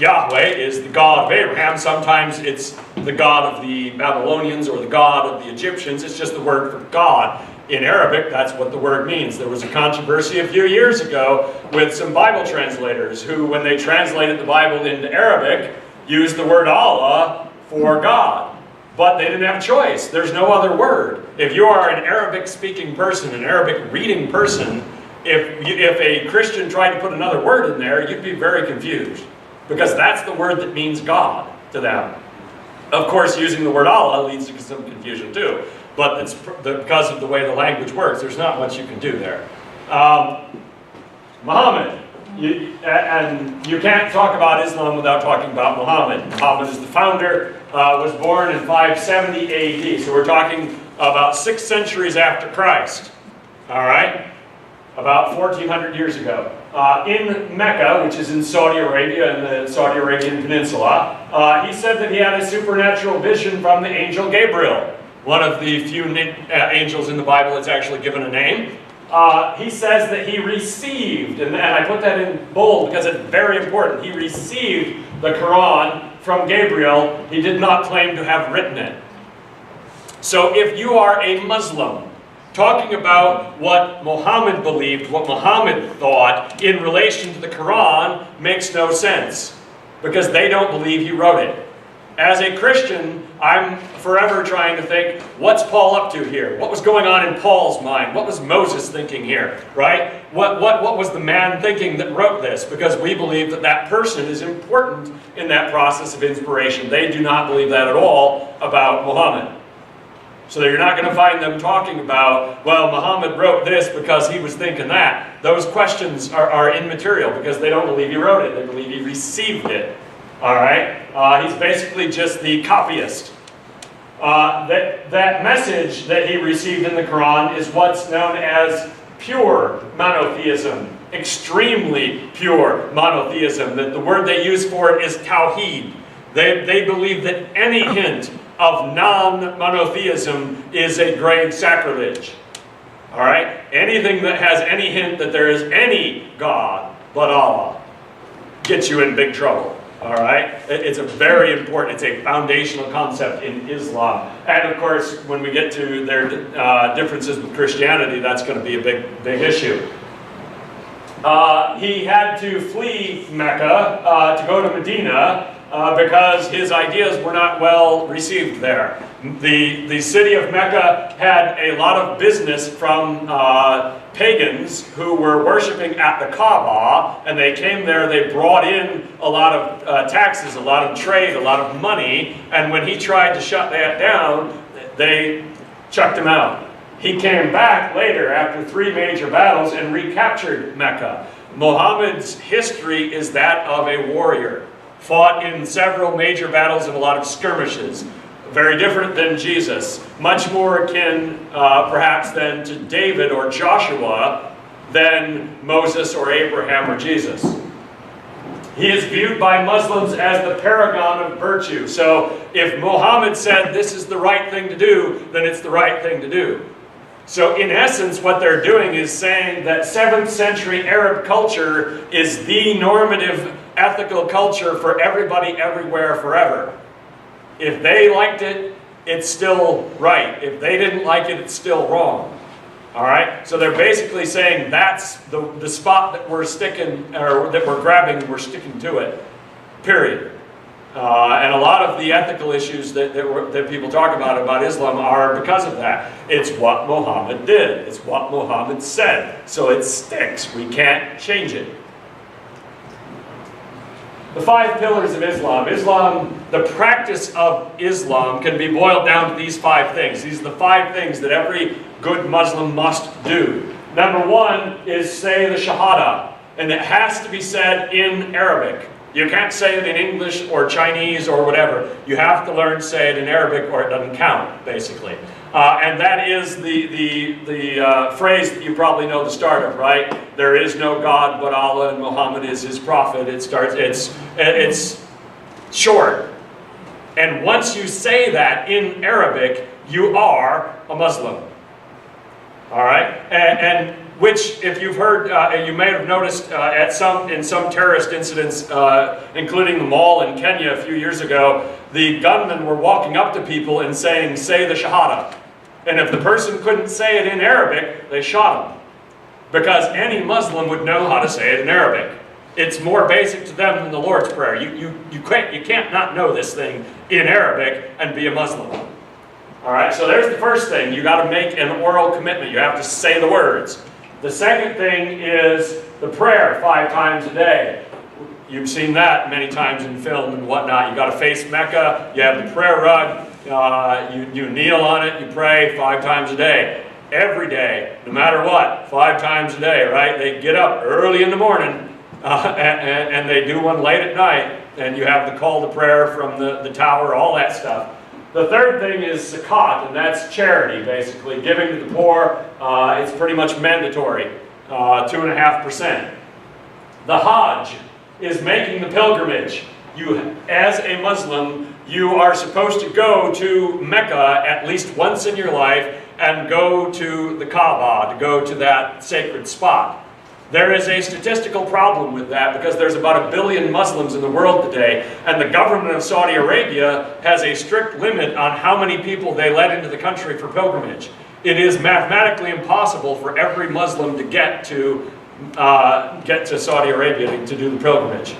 Yahweh, is the God of Abraham. Sometimes it's the God of the Babylonians or the God of the Egyptians. It's just the word for God. In Arabic, that's what the word means. There was a controversy a few years ago with some Bible translators who, when they translated the Bible into Arabic, used the word Allah for God. But they didn't have a choice. There's no other word. If you are an Arabic-speaking person, an Arabic-reading person, if a Christian tried to put another word in there, you'd be very confused. Because that's the word that means God to them. Of course, using the word Allah leads to some confusion too. But it's because of the way the language works, there's not much you can do there. Muhammad. And you can't talk about Islam without talking about Muhammad. Muhammad is the founder, was born in 570 AD. So we're talking about 6 centuries after Christ. All right? About 1,400 years ago. In Mecca, which is in Saudi Arabia, in the Saudi Arabian Peninsula, he said that he had a supernatural vision from the angel Gabriel. One of the few angels in the Bible that's actually given a name. He says that he received, and I put that in bold because it's very important, he received the Quran from Gabriel. He did not claim to have written it. So if you are a Muslim, talking about what Muhammad believed, what Muhammad thought in relation to the Quran makes no sense, because they don't believe he wrote it. As a Christian, I'm forever trying to think, what's Paul up to here? What was going on in Paul's mind? What was Moses thinking here, right? What was the man thinking that wrote this? Because we believe that that person is important in that process of inspiration. They do not believe that at all about Muhammad. So you're not going to find them talking about, well, Muhammad wrote this because he was thinking that. Those questions are immaterial because they don't believe he wrote it. They believe he received it. All right? He's basically just the copyist. That message that he received in the Quran is what's known as pure monotheism, extremely pure monotheism. The word they use for it is tawheed. They believe that any hint of non-monotheism is a grave sacrilege. All right? Anything that has any hint that there is any God but Allah gets you in big trouble. All right? It's a very important, it's a foundational concept in Islam. And of course, when we get to their differences with Christianity, that's going to be a big issue. He had to flee Mecca to go to Medina because his ideas were not well received there. The city of Mecca had a lot of business from pagans who were worshiping at the Kaaba, and they came there, they brought in a lot of taxes, a lot of trade, a lot of money, and when he tried to shut that down, they chucked him out. He came back later after 3 major battles and recaptured Mecca. Muhammad's history is that of a warrior, fought in several major battles and a lot of skirmishes. Very different than Jesus. Much more akin, perhaps, than to David or Joshua than Moses or Abraham or Jesus. He is viewed by Muslims as the paragon of virtue. So if Muhammad said this is the right thing to do, then it's the right thing to do. So in essence, what they're doing is saying that 7th century Arab culture is the normative ethical culture for everybody, everywhere, forever. If they liked it, it's still right. If they didn't like it, it's still wrong. All right? So they're basically saying that's the spot that we're sticking, or that we're grabbing, we're sticking to it. Period. And a lot of the ethical issues that people talk about Islam are because of that. It's what Muhammad did. It's what Muhammad said. So it sticks. We can't change it. The 5 pillars of Islam, the practice of Islam can be boiled down to these 5 things. These are the 5 things that every good Muslim must do. Number 1 is say the Shahada, and it has to be said in Arabic. You can't say it in English or Chinese or whatever. You have to learn to say it in Arabic or it doesn't count, basically. And that is the phrase that you probably know the start of, right? There is no God but Allah and Muhammad is his prophet. It's short. And once you say that in Arabic, you are a Muslim. All right? And which, if you've heard, you may have noticed in some terrorist incidents, including the mall in Kenya a few years ago, the gunmen were walking up to people and saying, say the Shahada. And if the person couldn't say it in Arabic, they shot him. Because any Muslim would know how to say it in Arabic. It's more basic to them than the Lord's Prayer. You can't not know this thing in Arabic and be a Muslim. All right, so there's the first thing. You got to make an oral commitment. You have to say the words. The second thing is the prayer 5 times a day. You've seen that many times in film and whatnot. You got to face Mecca. You have the prayer rug. You kneel on it. You pray 5 times a day. Every day, no matter what, 5 times a day, right? They get up early in the morning and they do one late at night. And you have the call to prayer from the tower, all that stuff. The third thing is zakat, and that's charity, basically, giving to the poor. It's pretty much mandatory, 2.5%. The Hajj is making the pilgrimage. You, as a Muslim, you are supposed to go to Mecca at least once in your life and go to the Kaaba, to go to that sacred spot. There is a statistical problem with that because there's about 1 billion Muslims in the world today, and the government of Saudi Arabia has a strict limit on how many people they let into the country for pilgrimage. It is mathematically impossible for every Muslim to get to Saudi Arabia to do the pilgrimage.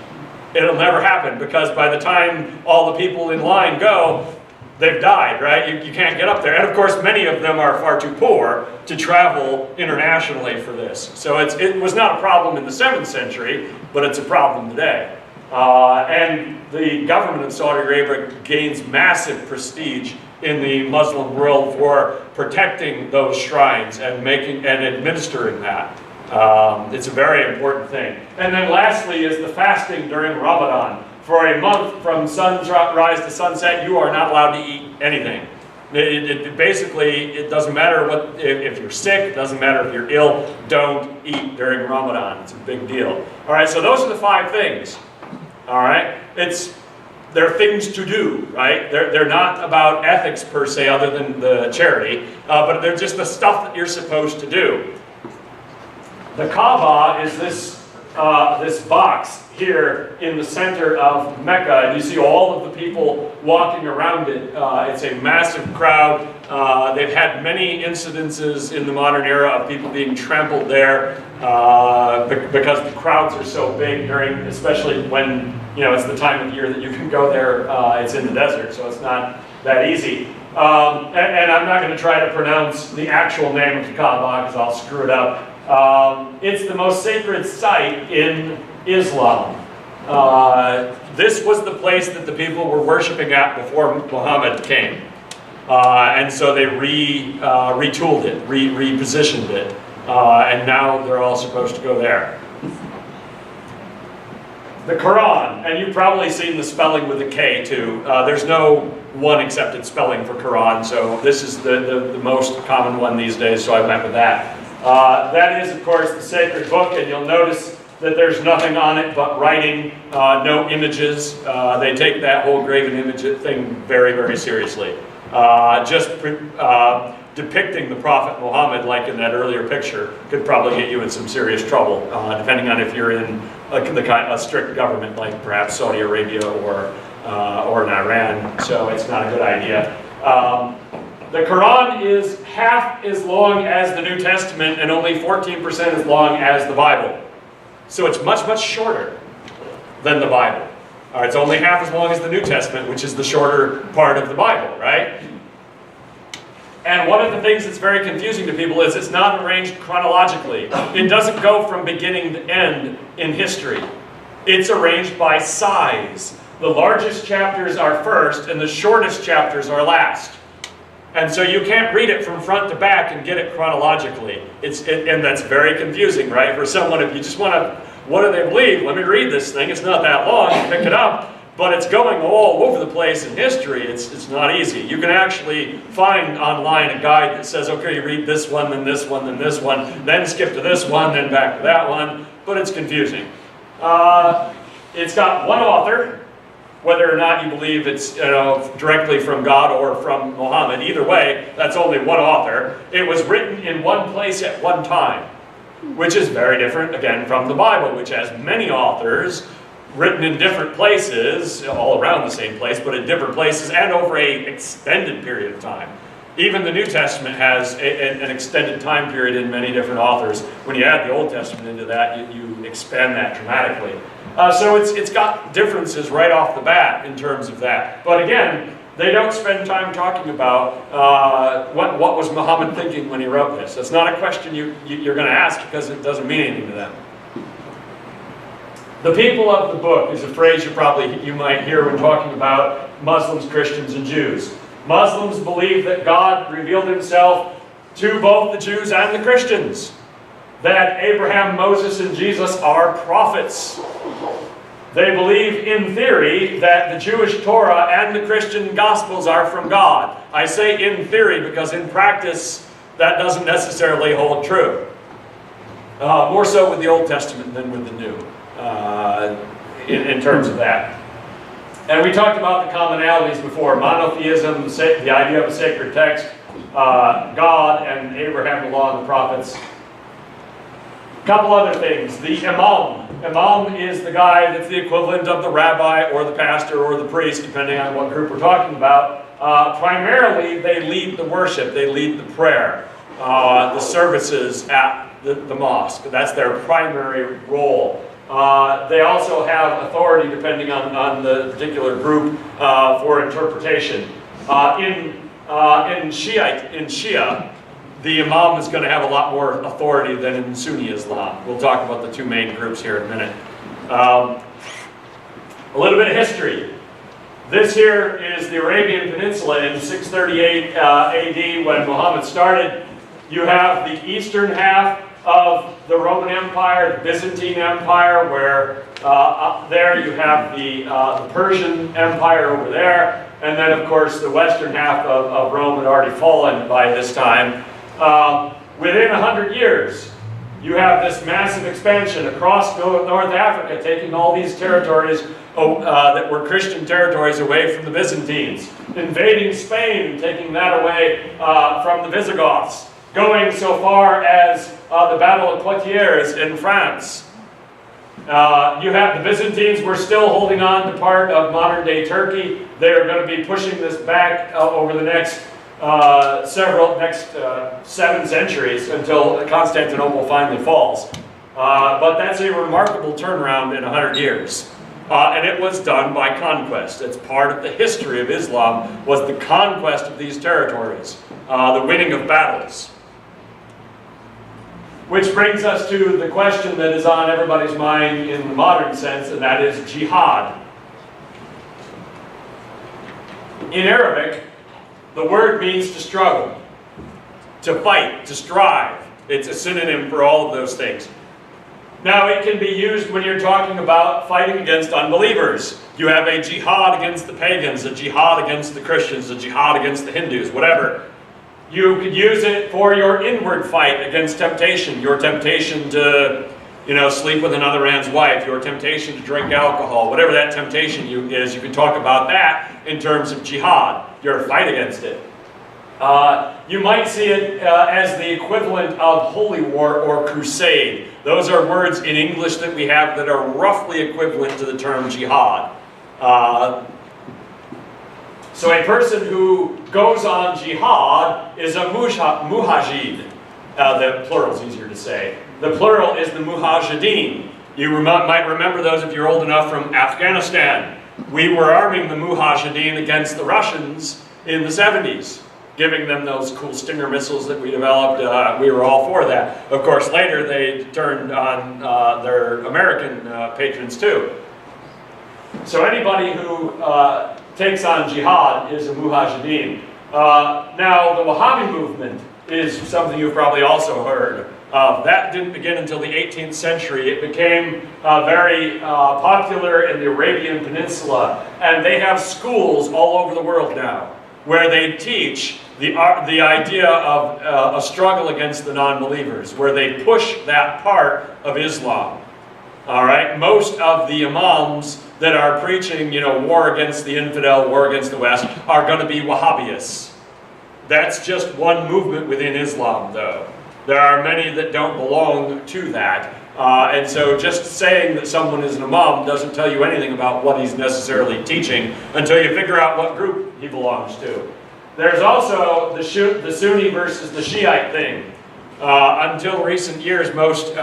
It'll never happen because by the time all the people in line go, they've died, right? You can't get up there. And of course, many of them are far too poor to travel internationally for this. So it was not a problem in the 7th century, but it's a problem today. And the government of Saudi Arabia gains massive prestige in the Muslim world for protecting those shrines and administering that. It's a very important thing. And then lastly is the fasting during Ramadan. for a month from sunrise to sunset, you are not allowed to eat anything. Basically, it doesn't matter if you're sick, it doesn't matter if you're ill, don't eat during Ramadan. It's a big deal. All right, so those are the 5 things. All right, they're things to do, right? They're not about ethics per se, other than the charity, but they're just the stuff that you're supposed to do. The Kaaba is this box here in the center of Mecca, and you see all of the people walking around it. It's a massive crowd. They've had many incidences in the modern era of people being trampled there because the crowds are so big especially when it's the time of year that you can go there. It's in the desert, so it's not that easy. And I'm not going to try to pronounce the actual name of the Kaaba because I'll screw it up. It's the most sacred site in Islam. This was the place that the people were worshiping at before Muhammad came. And so they retooled it, repositioned it, and now they're all supposed to go there. The Quran, and you've probably seen the spelling with a K too. There's no one accepted spelling for Quran, so this is the most common one these days, so I went with that. That is, of course, the sacred book, and you'll notice that there's nothing on it but writing, no images. They take that whole graven image thing very, very seriously. Depicting the Prophet Muhammad, like in that earlier picture, could probably get you in some serious trouble, depending on if you're in a strict government like perhaps Saudi Arabia or in Iran. So it's not a good idea. The Quran is half as long as the New Testament and only 14% as long as the Bible. So it's much, much shorter than the Bible. All right, it's only half as long as the New Testament, which is the shorter part of the Bible, right? And one of the things that's very confusing to people is it's not arranged chronologically. It doesn't go from beginning to end in history. It's arranged by size. The largest chapters are first, and the shortest chapters are last. And so you can't read it from front to back and get it chronologically. And that's very confusing, right? For someone, if you just want to, what do they believe? Let me read this thing. It's not that long. You pick it up. But it's going all over the place in history. It's not easy. You can actually find online a guide that says, okay, you read this one, then this one, then this one, then skip to this one, then back to that one. But it's confusing. It's got one author. Whether or not you believe it's directly from God or from Muhammad, either way, that's only one author. It was written in one place at one time, which is very different, again, from the Bible, which has many authors written in different places, all around the same place, but in different places and over an extended period of time. Even the New Testament has an extended time period in many different authors. When you add the Old Testament into that, you expand that dramatically. So it's got differences right off the bat in terms of that. But again, they don't spend time talking about what was Muhammad thinking when he wrote this. That's not a question you're going to ask because it doesn't mean anything to them. The people of the book is a phrase you might hear when talking about Muslims, Christians, and Jews. Muslims believe that God revealed himself to both the Jews and the Christians. That Abraham, Moses, and Jesus are prophets. They believe, in theory, that the Jewish Torah and the Christian Gospels are from God. I say in theory because in practice, that doesn't necessarily hold true. More so with the Old Testament than with the New, in terms of that. And we talked about the commonalities before. Monotheism, the idea of a sacred text, God and Abraham, the law, and the prophets. A couple other things. The imam. Imam is the guy that's the equivalent of the rabbi or the pastor or the priest, depending on what group we're talking about. Primarily, they lead the worship. They lead the prayer, the services at the mosque. That's their primary role. They also have authority, depending on the particular group, for interpretation. In Shia, the imam is going to have a lot more authority than in Sunni Islam. We'll talk about the two main groups here in a minute. A little bit of history. This here is the Arabian Peninsula in 638 AD when Muhammad started. You have the eastern half of the Roman Empire, the Byzantine Empire, where up there you have the Persian Empire over there, and then of course the western half of Rome had already fallen by this time. Within 100 years, you have this massive expansion across North Africa, taking all these territories that were Christian territories away from the Byzantines, invading Spain and taking that away from the Visigoths, going so far as the Battle of Poitiers in France. You have the Byzantines were still holding on to part of modern-day Turkey. They are going to be pushing this back over the next 7 centuries until Constantinople finally falls. But that's a remarkable turnaround in 100 years. And it was done by conquest. It's part of the history of Islam, was the conquest of these territories, the winning of battles. Which brings us to the question that is on everybody's mind in the modern sense, and that is jihad. In Arabic, the word means to struggle, to fight, to strive. It's a synonym for all of those things. Now, it can be used when you're talking about fighting against unbelievers. You have a jihad against the pagans, a jihad against the Christians, a jihad against the Hindus, whatever. You could use it for your inward fight against temptation, your temptation to, sleep with another man's wife, your temptation to drink alcohol, whatever that temptation is, you can talk about that in terms of jihad, your fight against it. You might see it as the equivalent of holy war or crusade. Those are words in English that we have that are roughly equivalent to the term jihad. So a person who goes on jihad is a mujahid. The plural is easier to say. The plural is the mujahideen. You might remember those if you're old enough from Afghanistan. We were arming the mujahideen against the Russians in the 70s, giving them those cool Stinger missiles that we developed. We were all for that. Of course, later they turned on their American patrons too. So anybody who takes on jihad is a mujahideen. Now, the Wahhabi movement is something you've probably also heard of. That didn't begin until the 18th century. It became very popular in the Arabian Peninsula, and they have schools all over the world now where they teach the idea of a struggle against the non-believers, where they push that part of Islam. All right, most of the imams that are preaching, war against the infidel, war against the West, are going to be Wahhabis. That's just one movement within Islam, though. There are many that don't belong to that. And so just saying that someone is an imam doesn't tell you anything about what he's necessarily teaching until you figure out what group he belongs to. There's also the Sunni versus the Shiite thing. Until recent years, most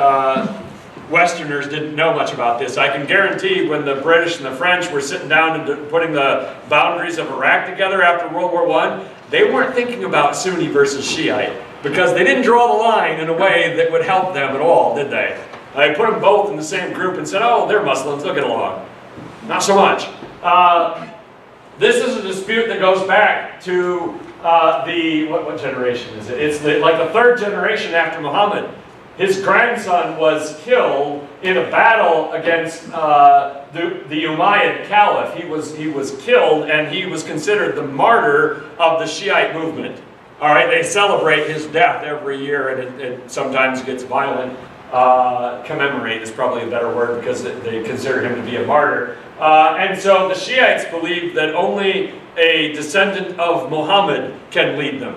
Westerners didn't know much about this. I can guarantee when the British and the French were sitting down and putting the boundaries of Iraq together after World War I, they weren't thinking about Sunni versus Shiite, because they didn't draw the line in a way that would help them at all, did they? They put them both in the same group and said, oh, they're Muslims, they'll get along. Not so much. This is a dispute that goes back to what generation is it? It's like the 3rd generation after Muhammad. His grandson was killed in a battle against the Umayyad Caliph. He was killed, and he was considered the martyr of the Shiite movement. All right, they celebrate his death every year, and it sometimes gets violent. Commemorate is probably a better word, because they consider him to be a martyr. And so the Shiites believe that only a descendant of Muhammad can lead them.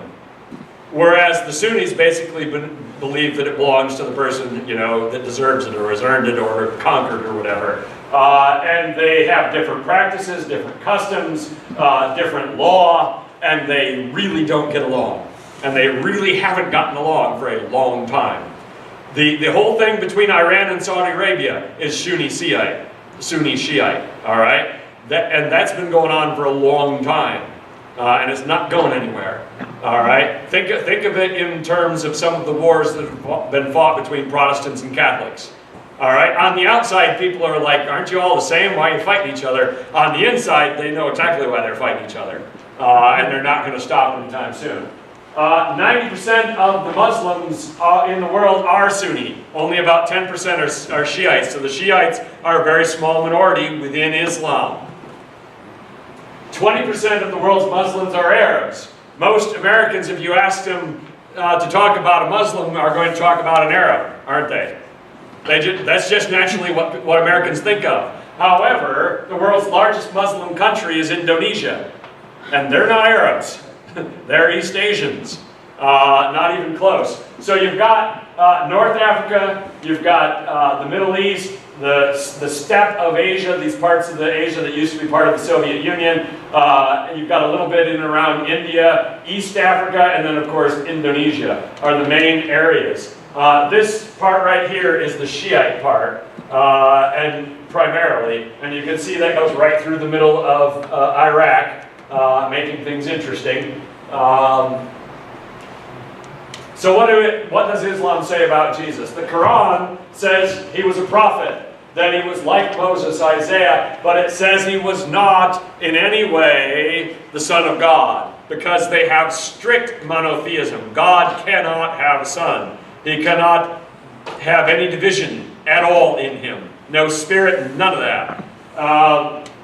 Whereas the Sunnis basically believe that it belongs to the person, that deserves it or has earned it or conquered or whatever. And they have different practices, different customs, different law, and they really don't get along. And they really haven't gotten along for a long time. The whole thing between Iran and Saudi Arabia is Sunni Shiite, all right? And that's been going on for a long time. And it's not going anywhere. All right? Think of it in terms of some of the wars that have been fought between Protestants and Catholics. All right? On the outside, people are like, aren't you all the same? Why are you fighting each other? On the inside, they know exactly why they're fighting each other. And they're not going to stop anytime soon. 90% of the Muslims in the world are Sunni. Only about 10% are Shiites. So the Shiites are a very small minority within Islam. 20% of the world's Muslims are Arabs. Most Americans, if you ask them to talk about a Muslim, are going to talk about an Arab, aren't they? That's just naturally what Americans think of. However, the world's largest Muslim country is Indonesia. And they're not Arabs. They're East Asians. Not even close. So you've got North Africa, you've got the Middle East, the steppe of Asia, these parts of the Asia that used to be part of the Soviet Union. You've got a little bit in and around India, East Africa, and then of course Indonesia are the main areas. This part right here is the Shiite part, and primarily, and you can see that goes right through the middle of Iraq, making things interesting. So what does Islam say about Jesus? The Quran says he was a prophet, that he was like Moses, Isaiah, but it says he was not in any way the Son of God, because they have strict monotheism. God cannot have a son. He cannot have any division at all in him. No spirit, none of that.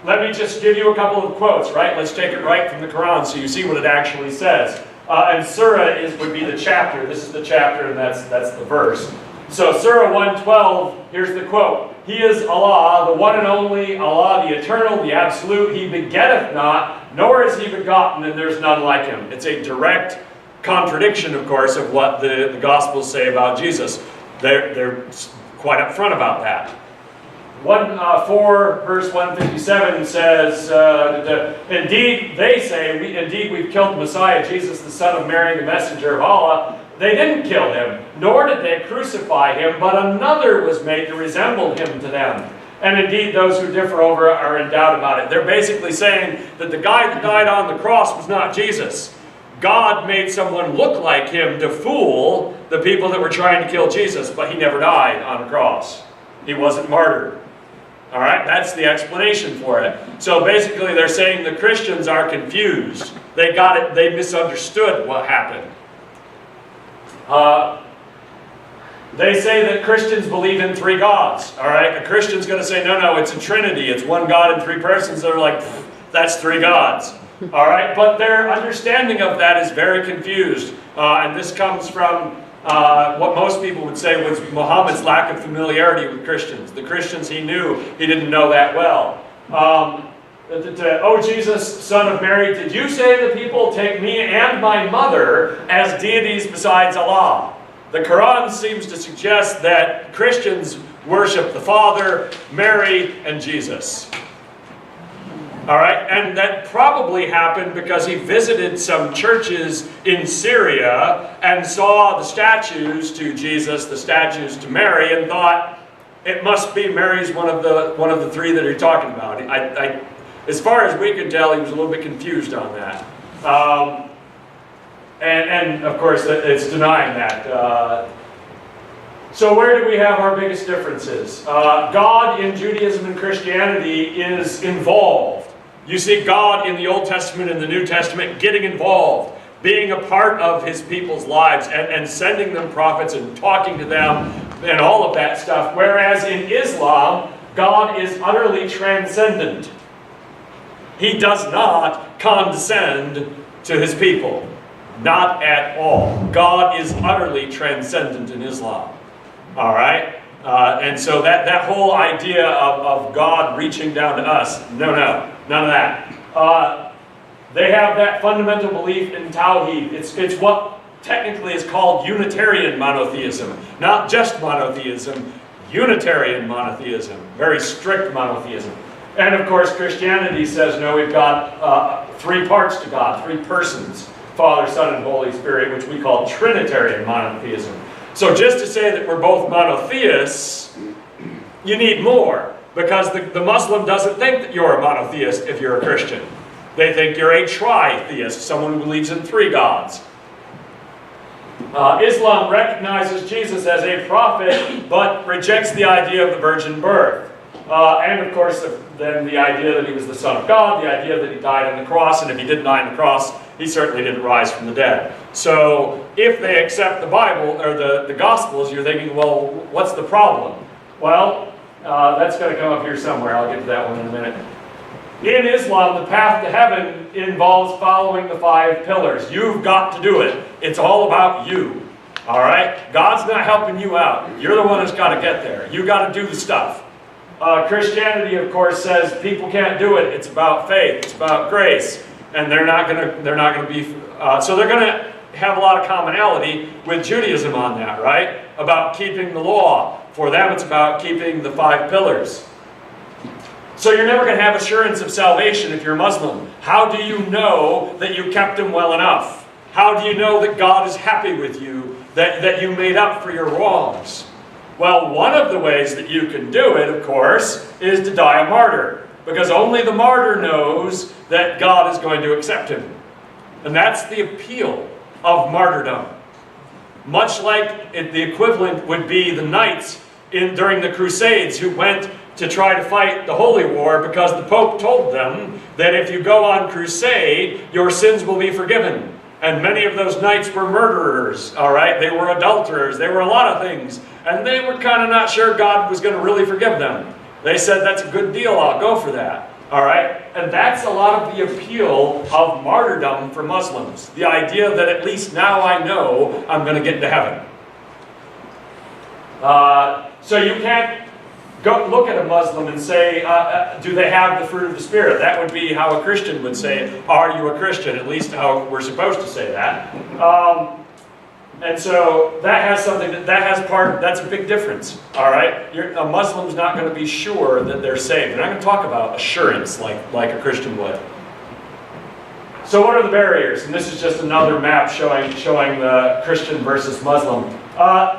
Let me just give you a couple of quotes, right? Let's take it right from the Quran so you see what it actually says. And surah would be the chapter. This is the chapter, and that's the verse. So Surah 112, here's the quote. He is Allah, the one and only, Allah, the eternal, the absolute. He begetteth not, nor is he begotten, and there's none like him. It's a direct contradiction, of course, of what the Gospels say about Jesus. They're quite upfront about that. 4 verse 157 says, indeed, they say, indeed we've killed the Messiah, Jesus, the son of Mary, the messenger of Allah. They didn't kill him, nor did they crucify him, but another was made to resemble him to them. And indeed, those who differ over are in doubt about it. They're basically saying that the guy that died on the cross was not Jesus. God made someone look like him to fool the people that were trying to kill Jesus, but he never died on a cross. He wasn't martyred. All right, that's the explanation for it. So basically they're saying the Christians are confused. They got it, they misunderstood what happened. They say that Christians believe in three gods. All right, a Christian's going to say, no, it's a trinity. It's one God in three persons. They're like, that's three gods. All right, but their understanding of that is very confused. And this comes from what most people would say was Muhammad's lack of familiarity with Christians. The Christians he knew, he didn't know that well. Oh Jesus, son of Mary, did you say to the people, take me and my mother as deities besides Allah? The Quran seems to suggest that Christians worship the Father, Mary, and Jesus. All right, and that probably happened because he visited some churches in Syria and saw the statues to Jesus, the statues to Mary, and thought it must be Mary's one of the three that you're talking about. As far as we could tell, he was a little bit confused on that, and of course it's denying that. So where do we have our biggest differences? God in Judaism and Christianity is involved. You see God in the Old Testament and the New Testament getting involved, being a part of his people's lives and sending them prophets and talking to them and all of that stuff. Whereas in Islam, God is utterly transcendent. He does not condescend to his people. Not at all. God is utterly transcendent in Islam. All right? And so that whole idea of God reaching down to us, no, none of that. They have that fundamental belief in Tawheed. It's what technically is called Unitarian monotheism. Not just monotheism, Unitarian monotheism. Very strict monotheism. And of course Christianity says, no, we've got three parts to God, three persons. Father, Son, and Holy Spirit, which we call Trinitarian monotheism. So just to say that we're both monotheists, you need more. Because the Muslim doesn't think that you're a monotheist if you're a Christian. They think you're a tritheist, someone who believes in three gods. Islam recognizes Jesus as a prophet, but rejects the idea of the virgin birth. And of course, then the idea that he was the Son of God, the idea that he died on the cross, and if he didn't die on the cross, He certainly didn't rise from the dead. So if they accept the Bible, or the Gospels, you're thinking, well, what's the problem? Well, that's going to come up here somewhere. I'll get to that one in a minute. In Islam, the path to heaven involves following the 5 pillars. You've got to do it. It's all about you. All right? God's not helping you out. You're the one who's got to get there. You've got to do the stuff. Christianity, of course, says people can't do it. It's about faith. It's about grace. And they're not going to be... so they're going to have a lot of commonality with Judaism on that, right? About keeping the law. For them, it's about keeping the 5 pillars. So you're never going to have assurance of salvation if you're a Muslim. How do you know that you kept him well enough? How do you know that God is happy with you, that you made up for your wrongs? Well, one of the ways that you can do it, of course, is to die a martyr. Because only the martyr knows that God is going to accept him. And that's the appeal of martyrdom. Much like the equivalent would be the knights during the Crusades who went to try to fight the Holy War because the Pope told them that if you go on crusade, your sins will be forgiven. And many of those knights were murderers, all right? They were adulterers. They were a lot of things. And they were kind of not sure God was going to really forgive them. They said, that's a good deal, I'll go for that. All right? And that's a lot of the appeal of martyrdom for Muslims. The idea that at least now I know I'm going to get to heaven. So you can't go look at a Muslim and say, do they have the fruit of the Spirit? That would be how a Christian would say it. Are you a Christian? At least how we're supposed to say that. And so that has something, that's a big difference. All right? A Muslim's not going to be sure that they're saved. They're not going to talk about assurance like a Christian would. So what are the barriers? And this is just another map showing the Christian versus Muslim.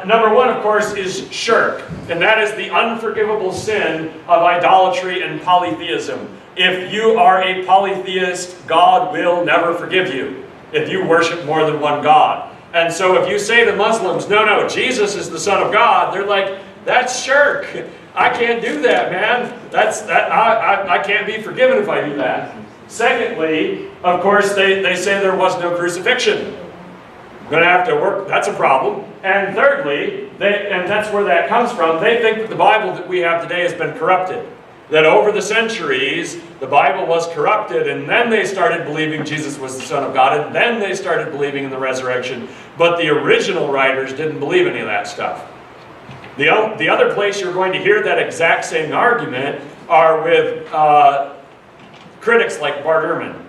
Number one, of course, is shirk. And that is the unforgivable sin of idolatry and polytheism. If you are a polytheist, God will never forgive you if you worship more than one God. And so if you say to Muslims, no, Jesus is the Son of God, they're like, that's shirk. I can't do that, man. I can't be forgiven if I do that. Secondly, of course, they say there was no crucifixion. I'm going to have to work. That's a problem. And thirdly, and that's where that comes from, they think that the Bible that we have today has been corrupted. That over the centuries, the Bible was corrupted, and then they started believing Jesus was the Son of God, and then they started believing in the resurrection. But the original writers didn't believe any of that stuff. The other place you're going to hear that exact same argument are with critics like Bart Ehrman,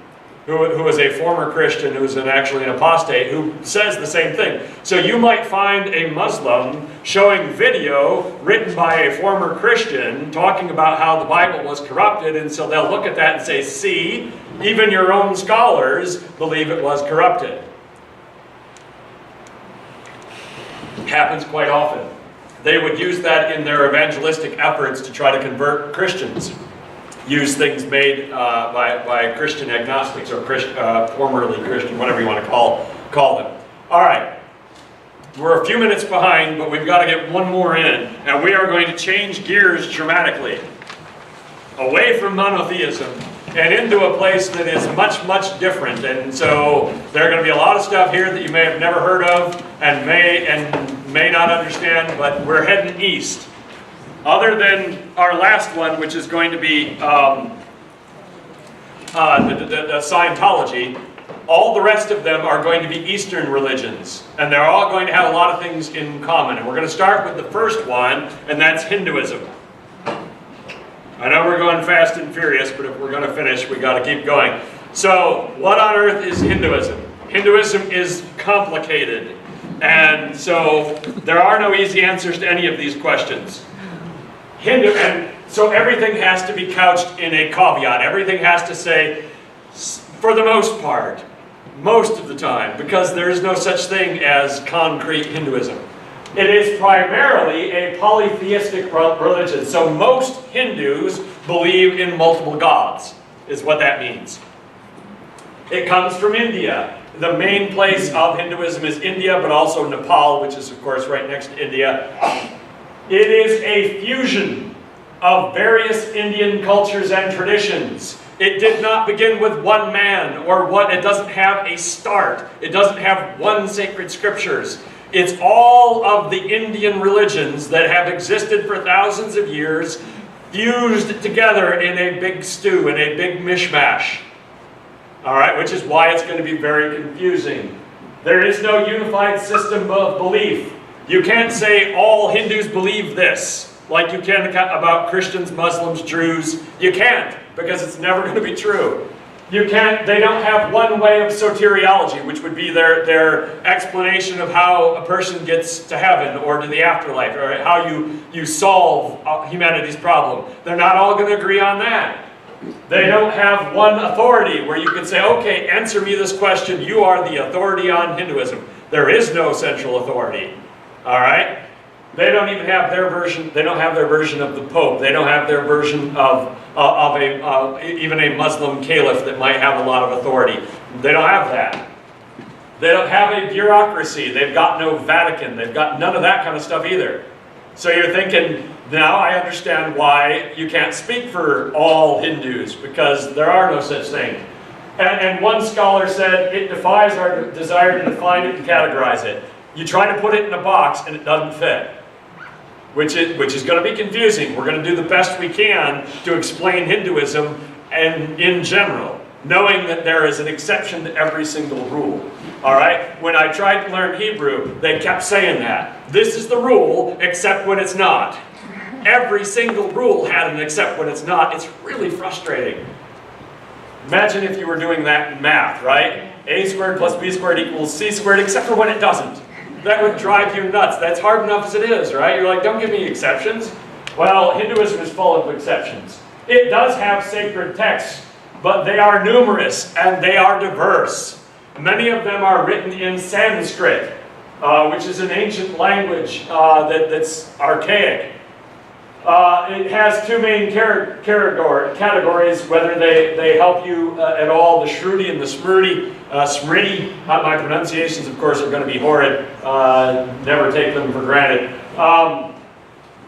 who is a former Christian, who is actually an apostate, who says the same thing. So you might find a Muslim showing video written by a former Christian talking about how the Bible was corrupted, and so they'll look at that and say, see, even your own scholars believe it was corrupted. It happens quite often. They would use that in their evangelistic efforts to try to convert Christians. Use things made by Christian agnostics or formerly Christian, whatever you want to call them. All right. We're a few minutes behind, but we've got to get one more in. And we are going to change gears dramatically. Away from monotheism and into a place that is much, much different. And so there are going to be a lot of stuff here that you may have never heard of and may not understand, but we're heading east. Other than our last one, which is going to be the Scientology, all the rest of them are going to be Eastern religions. And they're all going to have a lot of things in common. And we're going to start with the first one, and that's Hinduism. I know we're going fast and furious, but if we're going to finish, we've got to keep going. So, what on earth is Hinduism? Hinduism is complicated. And so, there are no easy answers to any of these questions. And so everything has to be couched in a caveat. Everything has to say, for the most part, most of the time, because there is no such thing as concrete Hinduism. It is primarily a polytheistic religion. So most Hindus believe in multiple gods, is what that means. It comes from India. The main place of Hinduism is India, but also Nepal, which is, of course, right next to India. It is a fusion of various Indian cultures and traditions. It did not begin with one man or what. It doesn't have a start. It doesn't have one sacred scriptures. It's all of the Indian religions that have existed for thousands of years, fused together in a big stew, in a big mishmash. All right, which is why it's going to be very confusing. There is no unified system of belief. You can't say all Hindus believe this, like you can about Christians, Muslims, Jews. You can't, because it's never going to be true. You can't, they don't have one way of soteriology, which would be their explanation of how a person gets to heaven or to the afterlife, or how you solve humanity's problem. They're not all going to agree on that. They don't have one authority where you can say, okay, answer me this question. You are the authority on Hinduism. There is no central authority. All right? They don't even have their version. They don't have their version of the Pope. They don't have their version of even a Muslim caliph that might have a lot of authority. They don't have that. They don't have a bureaucracy. They've got no Vatican. They've got none of that kind of stuff either. So you're thinking, now I understand why you can't speak for all Hindus, because there are no such thing. And one scholar said, it defies our desire to define it and categorize it. You try to put it in a box and it doesn't fit. Which is going to be confusing. We're going to do the best we can to explain Hinduism and in general, knowing that there is an exception to every single rule. All right? When I tried to learn Hebrew, they kept saying that. This is the rule, except when it's not. Every single rule had an except when it's not. It's really frustrating. Imagine if you were doing that in math, right? A squared plus B squared equals C squared, except for when it doesn't. That would drive you nuts. That's hard enough as it is, right? You're like, don't give me exceptions. Well, Hinduism is full of exceptions. It does have sacred texts, but they are numerous and they are diverse. Many of them are written in Sanskrit, which is an ancient language that's archaic. It has two main categories, whether they help you at all, the Shruti and the Smriti. Smriti, my pronunciations, of course, are going to be horrid. Never take them for granted.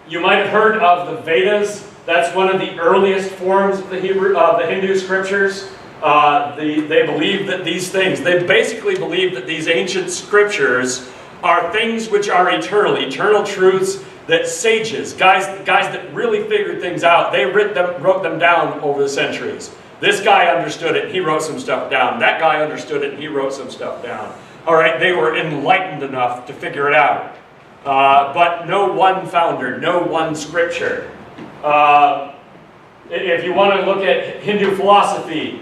You might have heard of the Vedas. That's one of the earliest forms of the Hindu scriptures. They believe that these things, they basically believe that these ancient scriptures are things which are eternal truths that sages, guys that really figured things out, they wrote them down over the centuries. This guy understood it, he wrote some stuff down. That guy understood it, and he wrote some stuff down. All right, they were enlightened enough to figure it out. But no one founder, no one scripture. If you want to look at Hindu philosophy,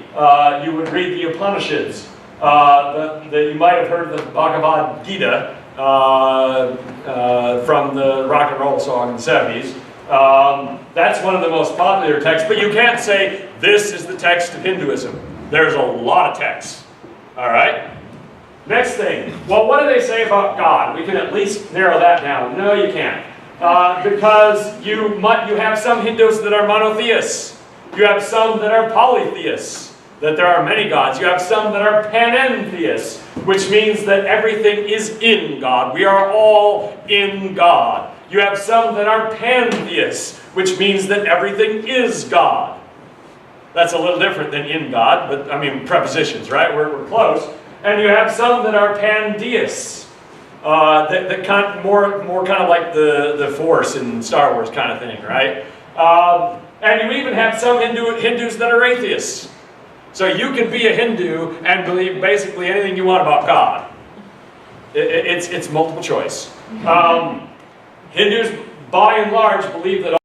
you would read the Upanishads. You might have heard the Bhagavad Gita from the rock and roll song in the 70s. That's one of the most popular texts, but you can't say this is the text of Hinduism. There's a lot of texts. All right? Next thing. Well, what do they say about God? We can at least narrow that down. No, you can't. Because you have some Hindus that are monotheists. You have some that are polytheists, that there are many gods. You have some that are panentheists, which means that everything is in God. We are all in God. You have some that are pantheists, which means that everything is God. That's a little different than in God, but I mean prepositions, right? We're close. And you have some that are pandeists, that kind of more kind of like the Force in Star Wars kind of thing, right? And you even have some Hindus that are atheists. So you can be a Hindu and believe basically anything you want about God. It's multiple choice. Hindus, by and large, believe that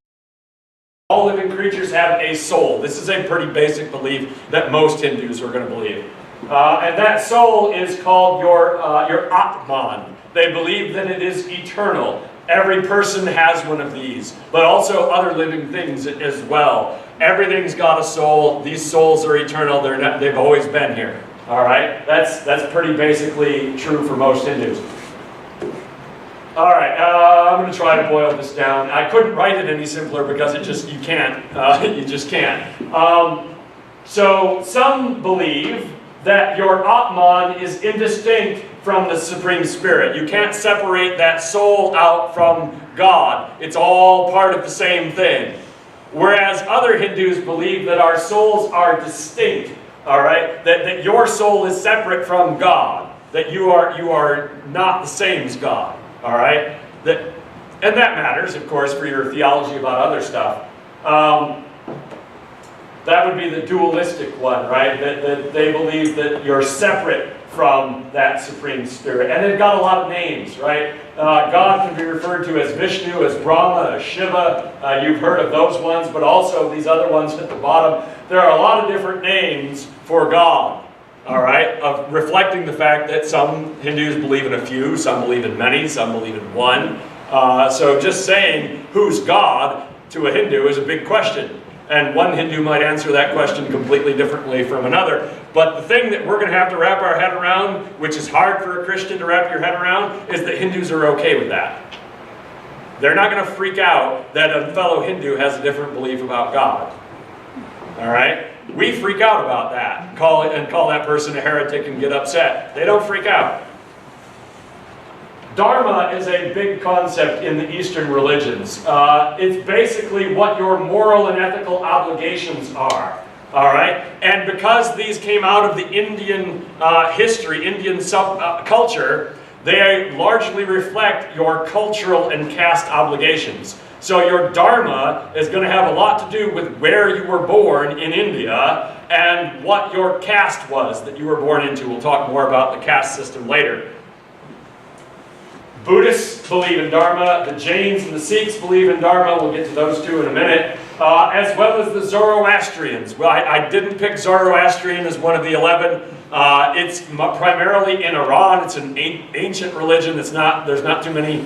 all living creatures have a soul. This is a pretty basic belief that most Hindus are going to believe. And that soul is called your Atman. They believe that it is eternal. Every person has one of these, but also other living things as well. Everything's got a soul. These souls are eternal. They've always been here. All right? That's pretty basically true for most Hindus. All right, I'm going to try to boil this down. I couldn't write it any simpler because you can't. You just can't. So some believe that your Atman is indistinct from the Supreme Spirit. You can't separate that soul out from God. It's all part of the same thing. Whereas other Hindus believe that our souls are distinct, all right? That your soul is separate from God, that you are not the same as God, all right? And that matters, of course, for your theology about other stuff. That would be the dualistic one, right? That they believe that you're separate from that Supreme Spirit. And they've got a lot of names, right? God can be referred to as Vishnu, as Brahma, as Shiva. You've heard of those ones, but also these other ones at the bottom. There are a lot of different names for God, all right? Of reflecting the fact that some Hindus believe in a few, some believe in many, some believe in one. So just saying who's God to a Hindu is a big question. And one Hindu might answer that question completely differently from another. But the thing that we're going to have to wrap our head around, which is hard for a Christian to wrap your head around, is that Hindus are okay with that. They're not going to freak out that a fellow Hindu has a different belief about God. All right? We freak out about that, call that person a heretic and get upset. They don't freak out. Dharma is a big concept in the Eastern religions. It's basically what your moral and ethical obligations are. All right? And because these came out of the Indian history, Indian culture, they largely reflect your cultural and caste obligations. So your dharma is going to have a lot to do with where you were born in India and what your caste was that you were born into. We'll talk more about the caste system later. Buddhists believe in Dharma, the Jains and the Sikhs believe in Dharma, we'll get to those two in a minute, as well as the Zoroastrians. Well, I didn't pick Zoroastrian as one of the 11. It's primarily in Iran. It's an ancient religion. There's not too many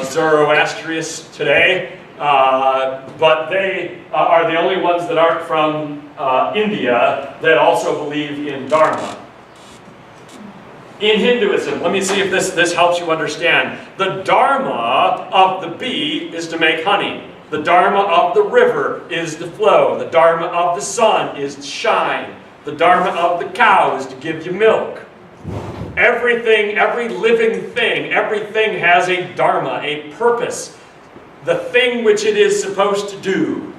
Zoroastrians today, but they are the only ones that aren't from India that also believe in Dharma. In Hinduism, let me see if this helps you understand. The dharma of the bee is to make honey. The dharma of the river is to flow. The dharma of the sun is to shine. The dharma of the cow is to give you milk. Everything, every living thing, everything has a dharma, a purpose. The thing which it is supposed to do.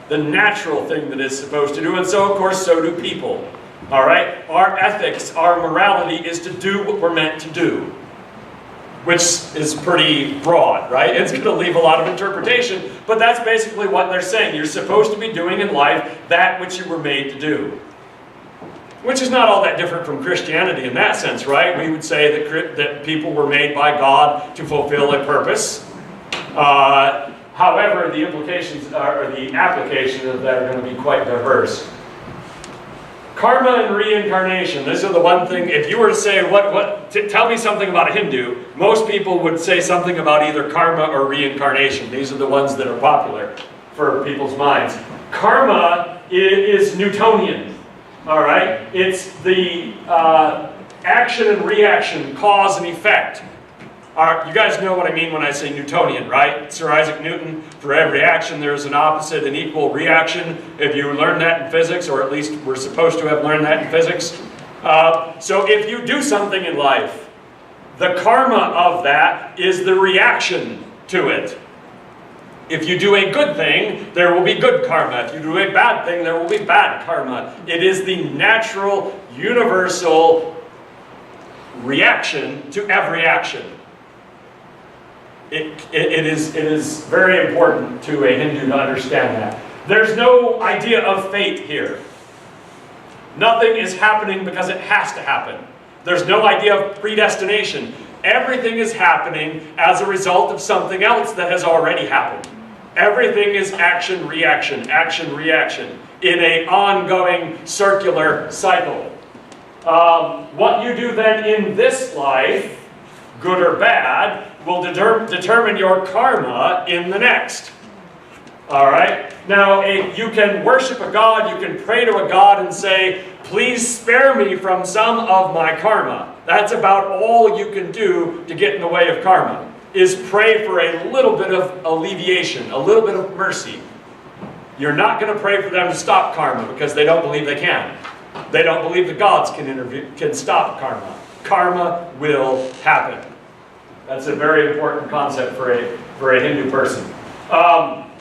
The natural thing that it's supposed to do. And so, of course, so do people. All right? Our ethics, our morality is to do what we're meant to do. Which is pretty broad, right? It's going to leave a lot of interpretation, but that's basically what they're saying. You're supposed to be doing in life that which you were made to do. Which is not all that different from Christianity in that sense, right? We would say that people were made by God to fulfill a purpose. However, the implications or the application of that are going to be quite diverse. Karma and reincarnation. This is the one thing, if you were to say, tell me something about a Hindu, most people would say something about either karma or reincarnation. These are the ones that are popular for people's minds. Karma is Newtonian, all right? It's the action and reaction, cause and effect. You guys know what I mean when I say Newtonian, right? Sir Isaac Newton, for every action there is an opposite and equal reaction. If you learned that in physics, or at least we're supposed to have learned that in physics. So if you do something in life, the karma of that is the reaction to it. If you do a good thing, there will be good karma. If you do a bad thing, there will be bad karma. It is the natural, universal reaction to every action. It is very important to a Hindu to understand that. There's no idea of fate here. Nothing is happening because it has to happen. There's no idea of predestination. Everything is happening as a result of something else that has already happened. Everything is action, reaction, in an ongoing circular cycle. What you do then in this life, good or bad, will determine your karma in the next. All right? Now, you can worship a god, you can pray to a god and say, please spare me from some of my karma. That's about all you can do to get in the way of karma, is pray for a little bit of alleviation, a little bit of mercy. You're not going to pray for them to stop karma because they don't believe they can. They don't believe the gods can stop karma. Karma will happen. That's a very important concept for a Hindu person.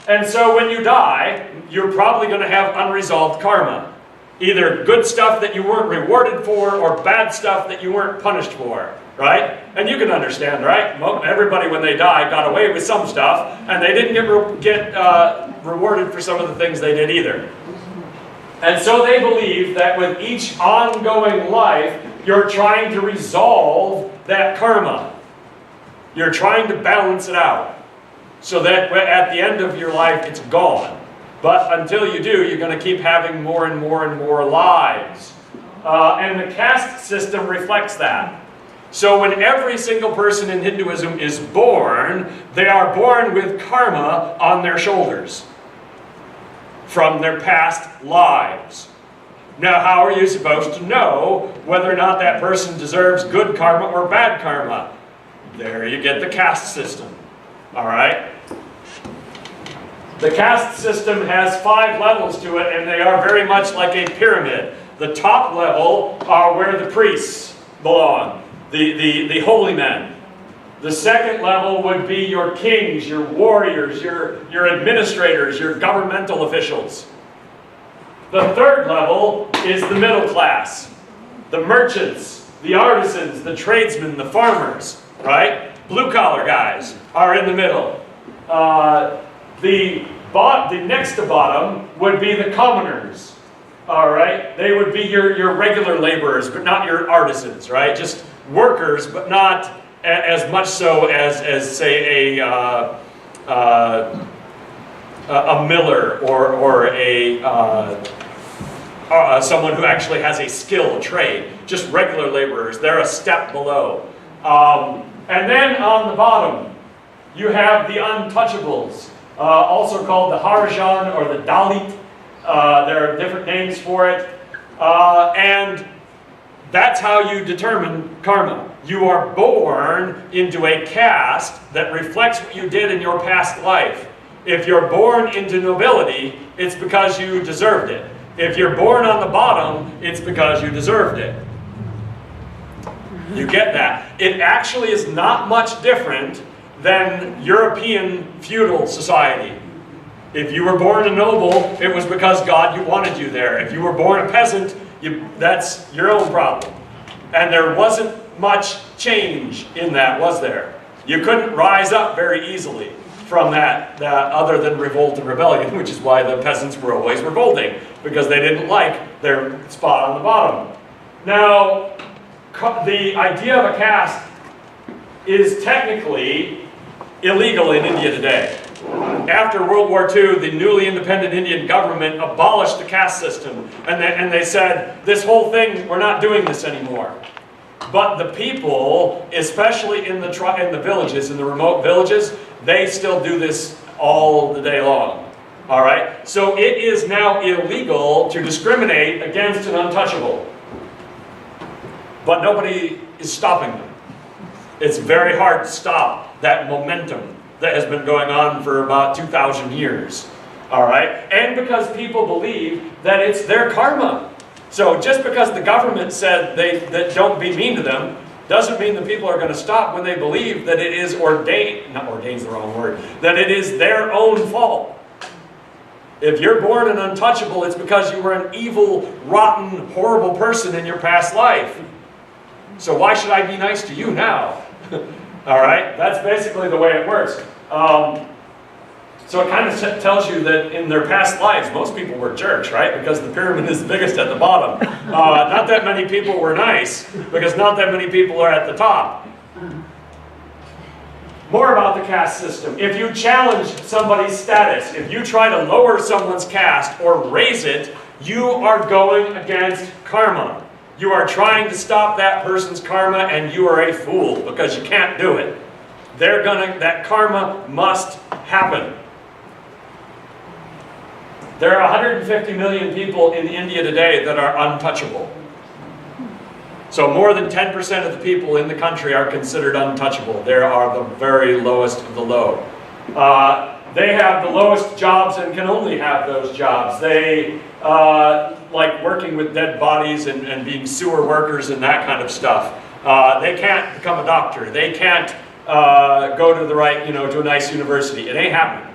And so when you die, you're probably going to have unresolved karma. Either good stuff that you weren't rewarded for, or bad stuff that you weren't punished for, right? And you can understand, right? Everybody, when they died, got away with some stuff, and they didn't get rewarded for some of the things they did either. And so they believe that with each ongoing life, you're trying to resolve that karma. You're trying to balance it out, so that at the end of your life, it's gone. But until you do, you're going to keep having more and more and more lives. And the caste system reflects that. So when every single person in Hinduism is born, they are born with karma on their shoulders from their past lives. Now, how are you supposed to know whether or not that person deserves good karma or bad karma? There you get the caste system. All right? The caste system has 5 levels to it, and they are very much like a pyramid. The top level are where the priests belong, the holy men. The second level would be your kings, your warriors, your administrators, your governmental officials. The third level is the middle class, the merchants, the artisans, the tradesmen, the farmers, right? Blue-collar guys are in the middle. The next to bottom would be the commoners, all right? They would be your regular laborers, but not your artisans, right? Just workers, but not as much so as say, a miller or someone who actually has a skill, a trade. Just regular laborers. They're a step below. And then on the bottom, you have the untouchables. Also called the Harijan or the Dalit. There are different names for it. And that's how you determine karma. You are born into a caste that reflects what you did in your past life. If you're born into nobility, it's because you deserved it. If you're born on the bottom, it's because you deserved it. You get that? It actually is not much different than European feudal society. If you were born a noble, it was because God wanted you there. If you were born a peasant, that's your own problem. And there wasn't much change in that, was there? You couldn't rise up very easily from that other than revolt and rebellion, which is why the peasants were always revolting, because they didn't like their spot on the bottom. Now, the idea of a caste is technically illegal in India today. After World War II, the newly independent Indian government abolished the caste system, and they said, this whole thing, we're not doing this anymore. But the people, especially in the villages, in the remote villages, they still do this all the day long. All right? So it is now illegal to discriminate against an untouchable. But nobody is stopping them. It's very hard to stop that momentum that has been going on for about 2,000 years. All right? And because people believe that it's their karma. So just because the government said that don't be mean to them, doesn't mean the people are going to stop when they believe that it is ordained, not ordained's the wrong word, that it is their own fault. If you're born an untouchable, it's because you were an evil, rotten, horrible person in your past life. So why should I be nice to you now? All right? That's basically the way it works. So it kind of tells you that in their past lives, most people were jerks, right? Because the pyramid is the biggest at the bottom. Not that many people were nice, because not that many people are at the top. More about the caste system. If you challenge somebody's status, if you try to lower someone's caste or raise it, you are going against karma. You are trying to stop that person's karma, and you are a fool because you can't do it. That karma must happen. There are 150 million people in India today that are untouchable. So more than 10% of the people in the country are considered untouchable. They are the very lowest of the low. They have the lowest jobs and can only have those jobs. They like working with dead bodies and being sewer workers and that kind of stuff. They can't become a doctor. They can't go to the right, to a nice university. It ain't happening.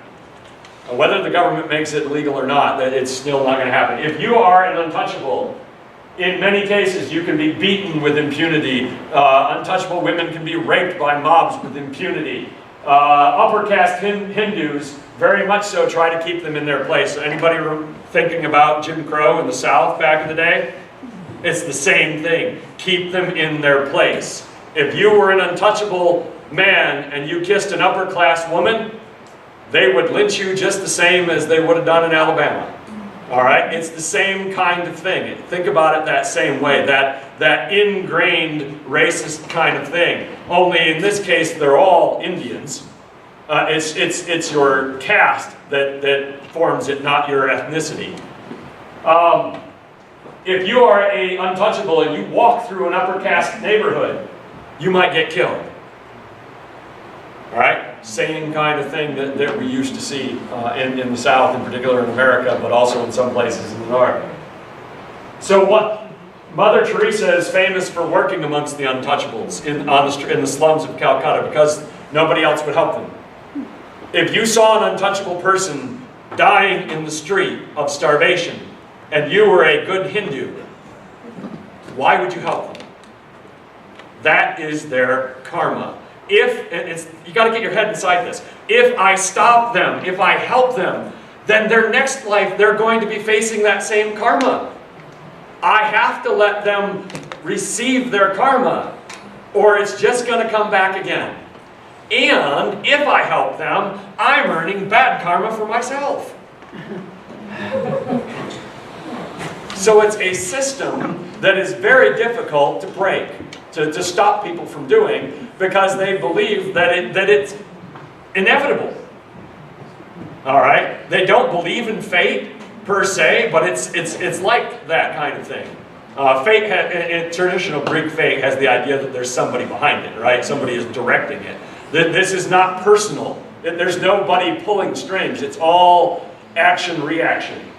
Whether the government makes it legal or not, that it's still not going to happen. If you are an untouchable, in many cases you can be beaten with impunity. Untouchable women can be raped by mobs with impunity. Upper caste Hindus, very much so, try to keep them in their place. Anybody thinking about Jim Crow in the South back in the day? It's the same thing. Keep them in their place. If you were an untouchable man and you kissed an upper class woman, they would lynch you just the same as they would have done in Alabama. All right? It's the same kind of thing. Think about it that same way, that ingrained racist kind of thing. Only in this case, they're all Indians. It's your caste that forms it, not your ethnicity. If you are a untouchable and you walk through an upper caste neighborhood, you might get killed. All right? Same kind of thing that we used to see in the South, in particular in America, but also in some places in the North. So what Mother Teresa is famous for working amongst the untouchables in the slums of Calcutta, because nobody else would help them. If you saw an untouchable person dying in the street of starvation, and you were a good Hindu, why would you help them? That is their karma. You got to get your head inside this. If I stop them, if I help them, then their next life they're going to be facing that same karma. I have to let them receive their karma, or it's just going to come back again. And if I help them, I'm earning bad karma for myself. So it's a system that is very difficult to break, to stop people from doing, because they believe that it's inevitable. All right? They don't believe in fate per se, but it's like that kind of thing. Fate, in traditional Greek fate, has the idea that there's somebody behind it, right? Somebody is directing it. This is not personal. There's nobody pulling strings. It's all action-reaction.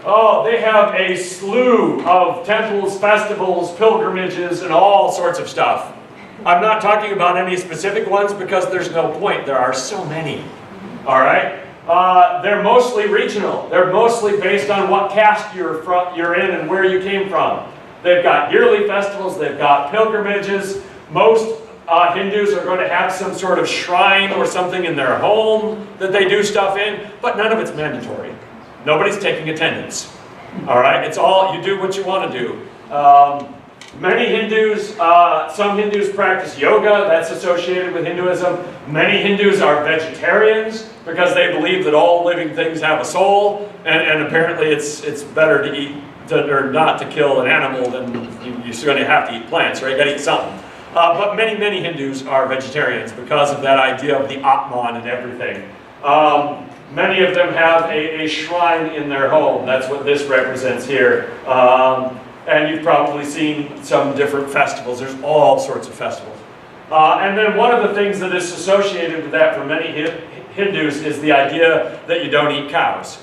Oh, they have a slew of temples, festivals, pilgrimages, and all sorts of stuff. I'm not talking about any specific ones because there's no point. There are so many. All right? They're mostly regional. They're mostly based on what caste you're in and where you came from. They've got yearly festivals. They've got pilgrimages. Most Hindus are going to have some sort of shrine or something in their home that they do stuff in, but none of it's mandatory. Nobody's taking attendance. All right? It's all, you do what you want to do. Many Hindus, some Hindus practice yoga. That's associated with Hinduism. Many Hindus are vegetarians because they believe that all living things have a soul, and apparently it's better to eat or not to kill an animal than you're going to have to eat plants, right? You got to eat something. But many Hindus are vegetarians because of that idea of the Atman and everything. Many of them have a shrine in their home. That's what this represents here. And you've probably seen some different festivals. There's all sorts of festivals. And then one of the things that is associated with that for many Hindus is the idea that you don't eat cows.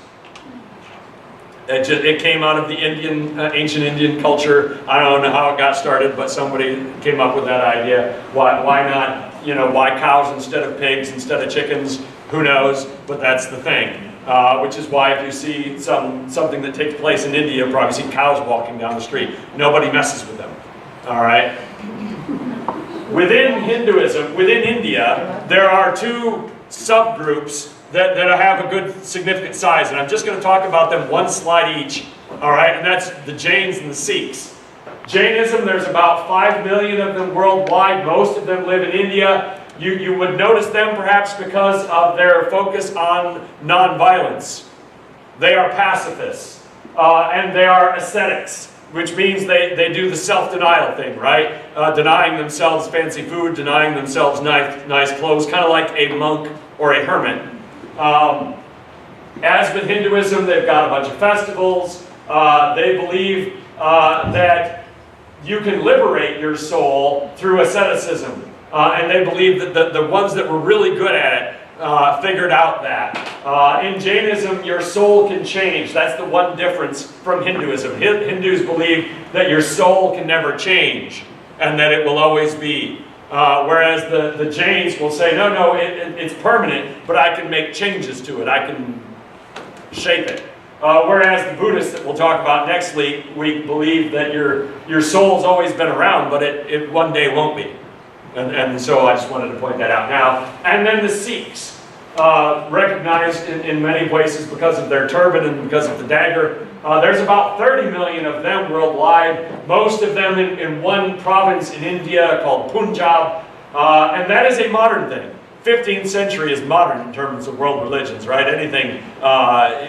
It came out of the ancient Indian culture. I don't know how it got started, but somebody came up with that idea. Why not, why cows instead of pigs, instead of chickens? Who knows? But that's the thing. Which is why if you see something that takes place in India, you'll probably see cows walking down the street. Nobody messes with them. All right? Within Hinduism, within India, there are two subgroups that have a good significant size, and I'm just going to talk about them one slide each. All right? And that's the Jains and the Sikhs. Jainism, there's about 5 million of them worldwide. Most of them live in India. You would notice them perhaps because of their focus on nonviolence. They are pacifists, and they are ascetics, which means they do the self-denial thing, right? Denying themselves fancy food, denying themselves nice clothes, kind of like a monk or a hermit. As with Hinduism, they've got a bunch of festivals. They believe that you can liberate your soul through asceticism. And they believe that the ones that were really good at it figured out that. In Jainism, your soul can change. That's the one difference from Hinduism. Hindus believe that your soul can never change and that it will always be Whereas the Jains will say, no, it's permanent, but I can make changes to it. I can shape it. Whereas the Buddhists that we'll talk about next week believe that your soul's always been around, but it one day won't be. And so I just wanted to point that out now. And then the Sikhs, recognized in many places because of their turban and because of the dagger. There's about 30 million of them worldwide, most of them in one province in India called Punjab, and that is a modern thing. 15th century is modern in terms of world religions, right? Anything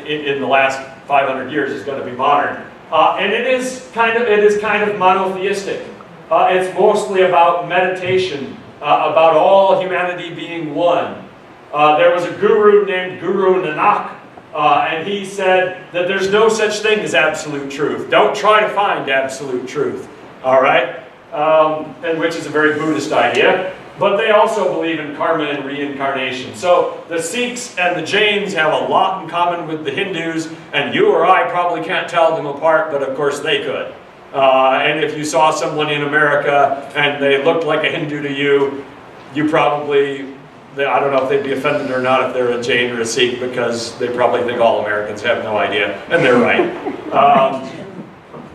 in the last 500 years is going to be modern. And it is kind of monotheistic. It's mostly about meditation, about all humanity being one. There was a guru named Guru Nanak, and he said that there's no such thing as absolute truth. Don't try to find absolute truth, all right? And which is a very Buddhist idea. But they also believe in karma and reincarnation. So the Sikhs and the Jains have a lot in common with the Hindus, and you or I probably can't tell them apart, but of course they could. And if you saw someone in America and they looked like a Hindu to you, you probably, I don't know if they'd be offended or not if they're a Jain or a Sikh, because they probably think all Americans have no idea, and they're right.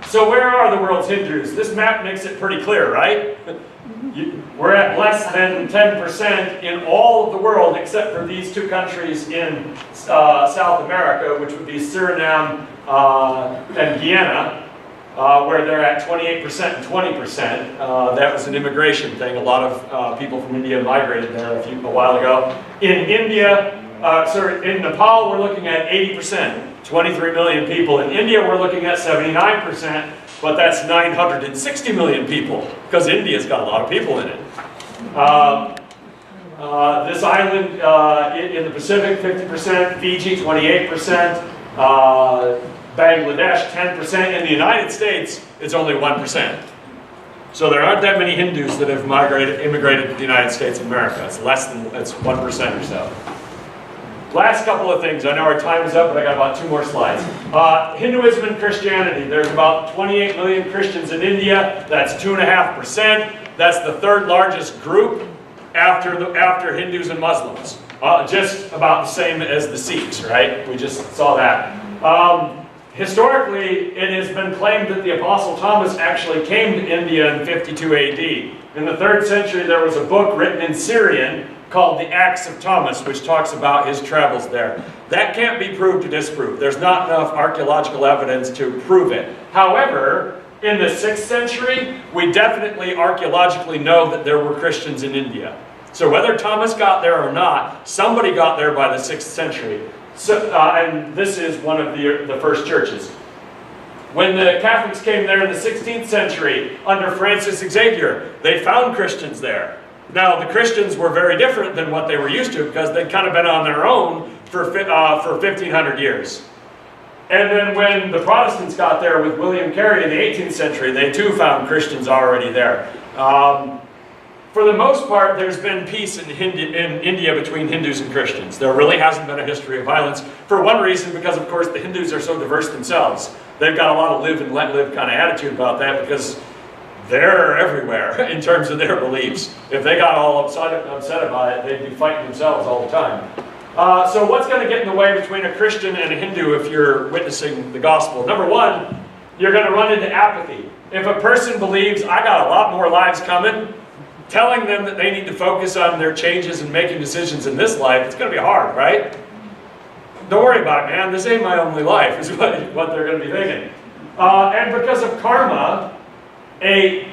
So where are the world's Hindus? This map makes it pretty clear, right? We're at less than 10% in all of the world except for these two countries in South America, which would be Suriname and Guyana, where they're at 28% and 20%. That was an immigration thing. A lot of people from India migrated there a while ago. In India, in Nepal, we're looking at 80%, 23 million people. In India, we're looking at 79%. But that's 960 million people, because India's got a lot of people in it. This island in the Pacific, 50%, Fiji, 28%, Bangladesh, 10%. In the United States, it's only 1%. So there aren't that many Hindus that have immigrated to the United States of America. It's 1% or so. Last couple of things. I know our time is up, but I got about 2 more slides. Hinduism and Christianity. There's about 28 million Christians in India. That's 2.5%. That's the 3rd largest group after Hindus and Muslims. Just about the same as the Sikhs, right? We just saw that. Historically, it has been claimed that the Apostle Thomas actually came to India in 52 AD. In the 3rd century, there was a book written in Syrian called the Acts of Thomas, which talks about his travels there. That can't be proved or disproved. There's not enough archaeological evidence to prove it. However, in the 6th century, we definitely archaeologically know that there were Christians in India. So whether Thomas got there or not, somebody got there by the 6th century. So, and this is one of the first churches. When the Catholics came there in the 16th century, under Francis Xavier, they found Christians there. Now, the Christians were very different than what they were used to, because they'd kind of been on their own for 1,500 years. And then when the Protestants got there with William Carey in the 18th century, they too found Christians already there. For the most part, there's been peace in India between Hindus and Christians. There really hasn't been a history of violence, for one reason, because of course the Hindus are so diverse themselves. They've got a lot of live and let live kind of attitude about that, because they're everywhere in terms of their beliefs. If they got all upset about it, they'd be fighting themselves all the time. So what's going to get in the way between a Christian and a Hindu if you're witnessing the gospel? Number one, you're going to run into apathy. If a person believes, I got a lot more lives coming, telling them that they need to focus on their changes and making decisions in this life, it's going to be hard, right? Don't worry about it, man. This ain't my only life, is what they're going to be thinking. And because of karma, a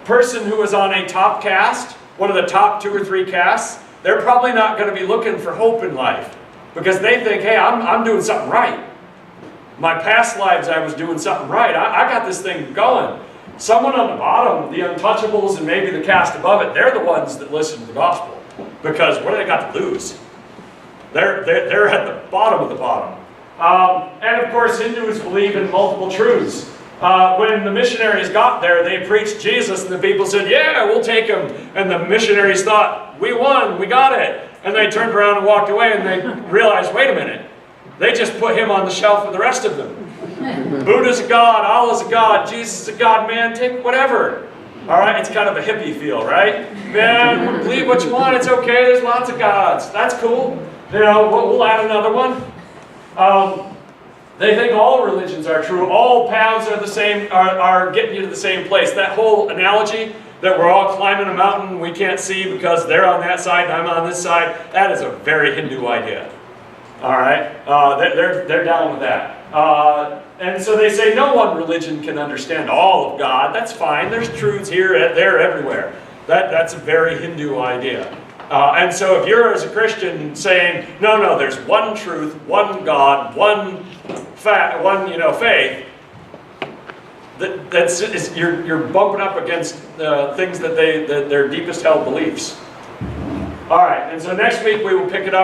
person who is on a top caste, one of the top 2 or 3 castes, they're probably not going to be looking for hope in life, because they think, hey, I'm doing something right. My past lives, I was doing something right. I got this thing going. Someone on the bottom, the untouchables and maybe the caste above it, they're the ones that listen to the gospel, because what do they got to lose? They're at the bottom of the bottom. And of course, Hindus believe in multiple truths. When the missionaries got there, they preached Jesus, and the people said, yeah, we'll take him. And the missionaries thought, we won, we got it. And they turned around and walked away, and they realized, wait a minute, they just put him on the shelf with the rest of them. Buddha's a god, Allah's a god, Jesus is a god, man, take whatever. All right, it's kind of a hippie feel, right? Man, believe what you want, it's okay, there's lots of gods. That's cool. You know, we'll add another one. They think all religions are true. All paths are the same, are getting you to the same place. That whole analogy that we're all climbing a mountain we can't see because they're on that side and I'm on this side, that is a very Hindu idea. All right? They're down with that. And so they say no one religion can understand all of God. That's fine. There's truths here, there, everywhere. That's a very Hindu idea. And so if you're, as a Christian, saying, no, there's one truth, one God, one faith, you're bumping up against things that their deepest held beliefs. All right, and so next week we will pick it up.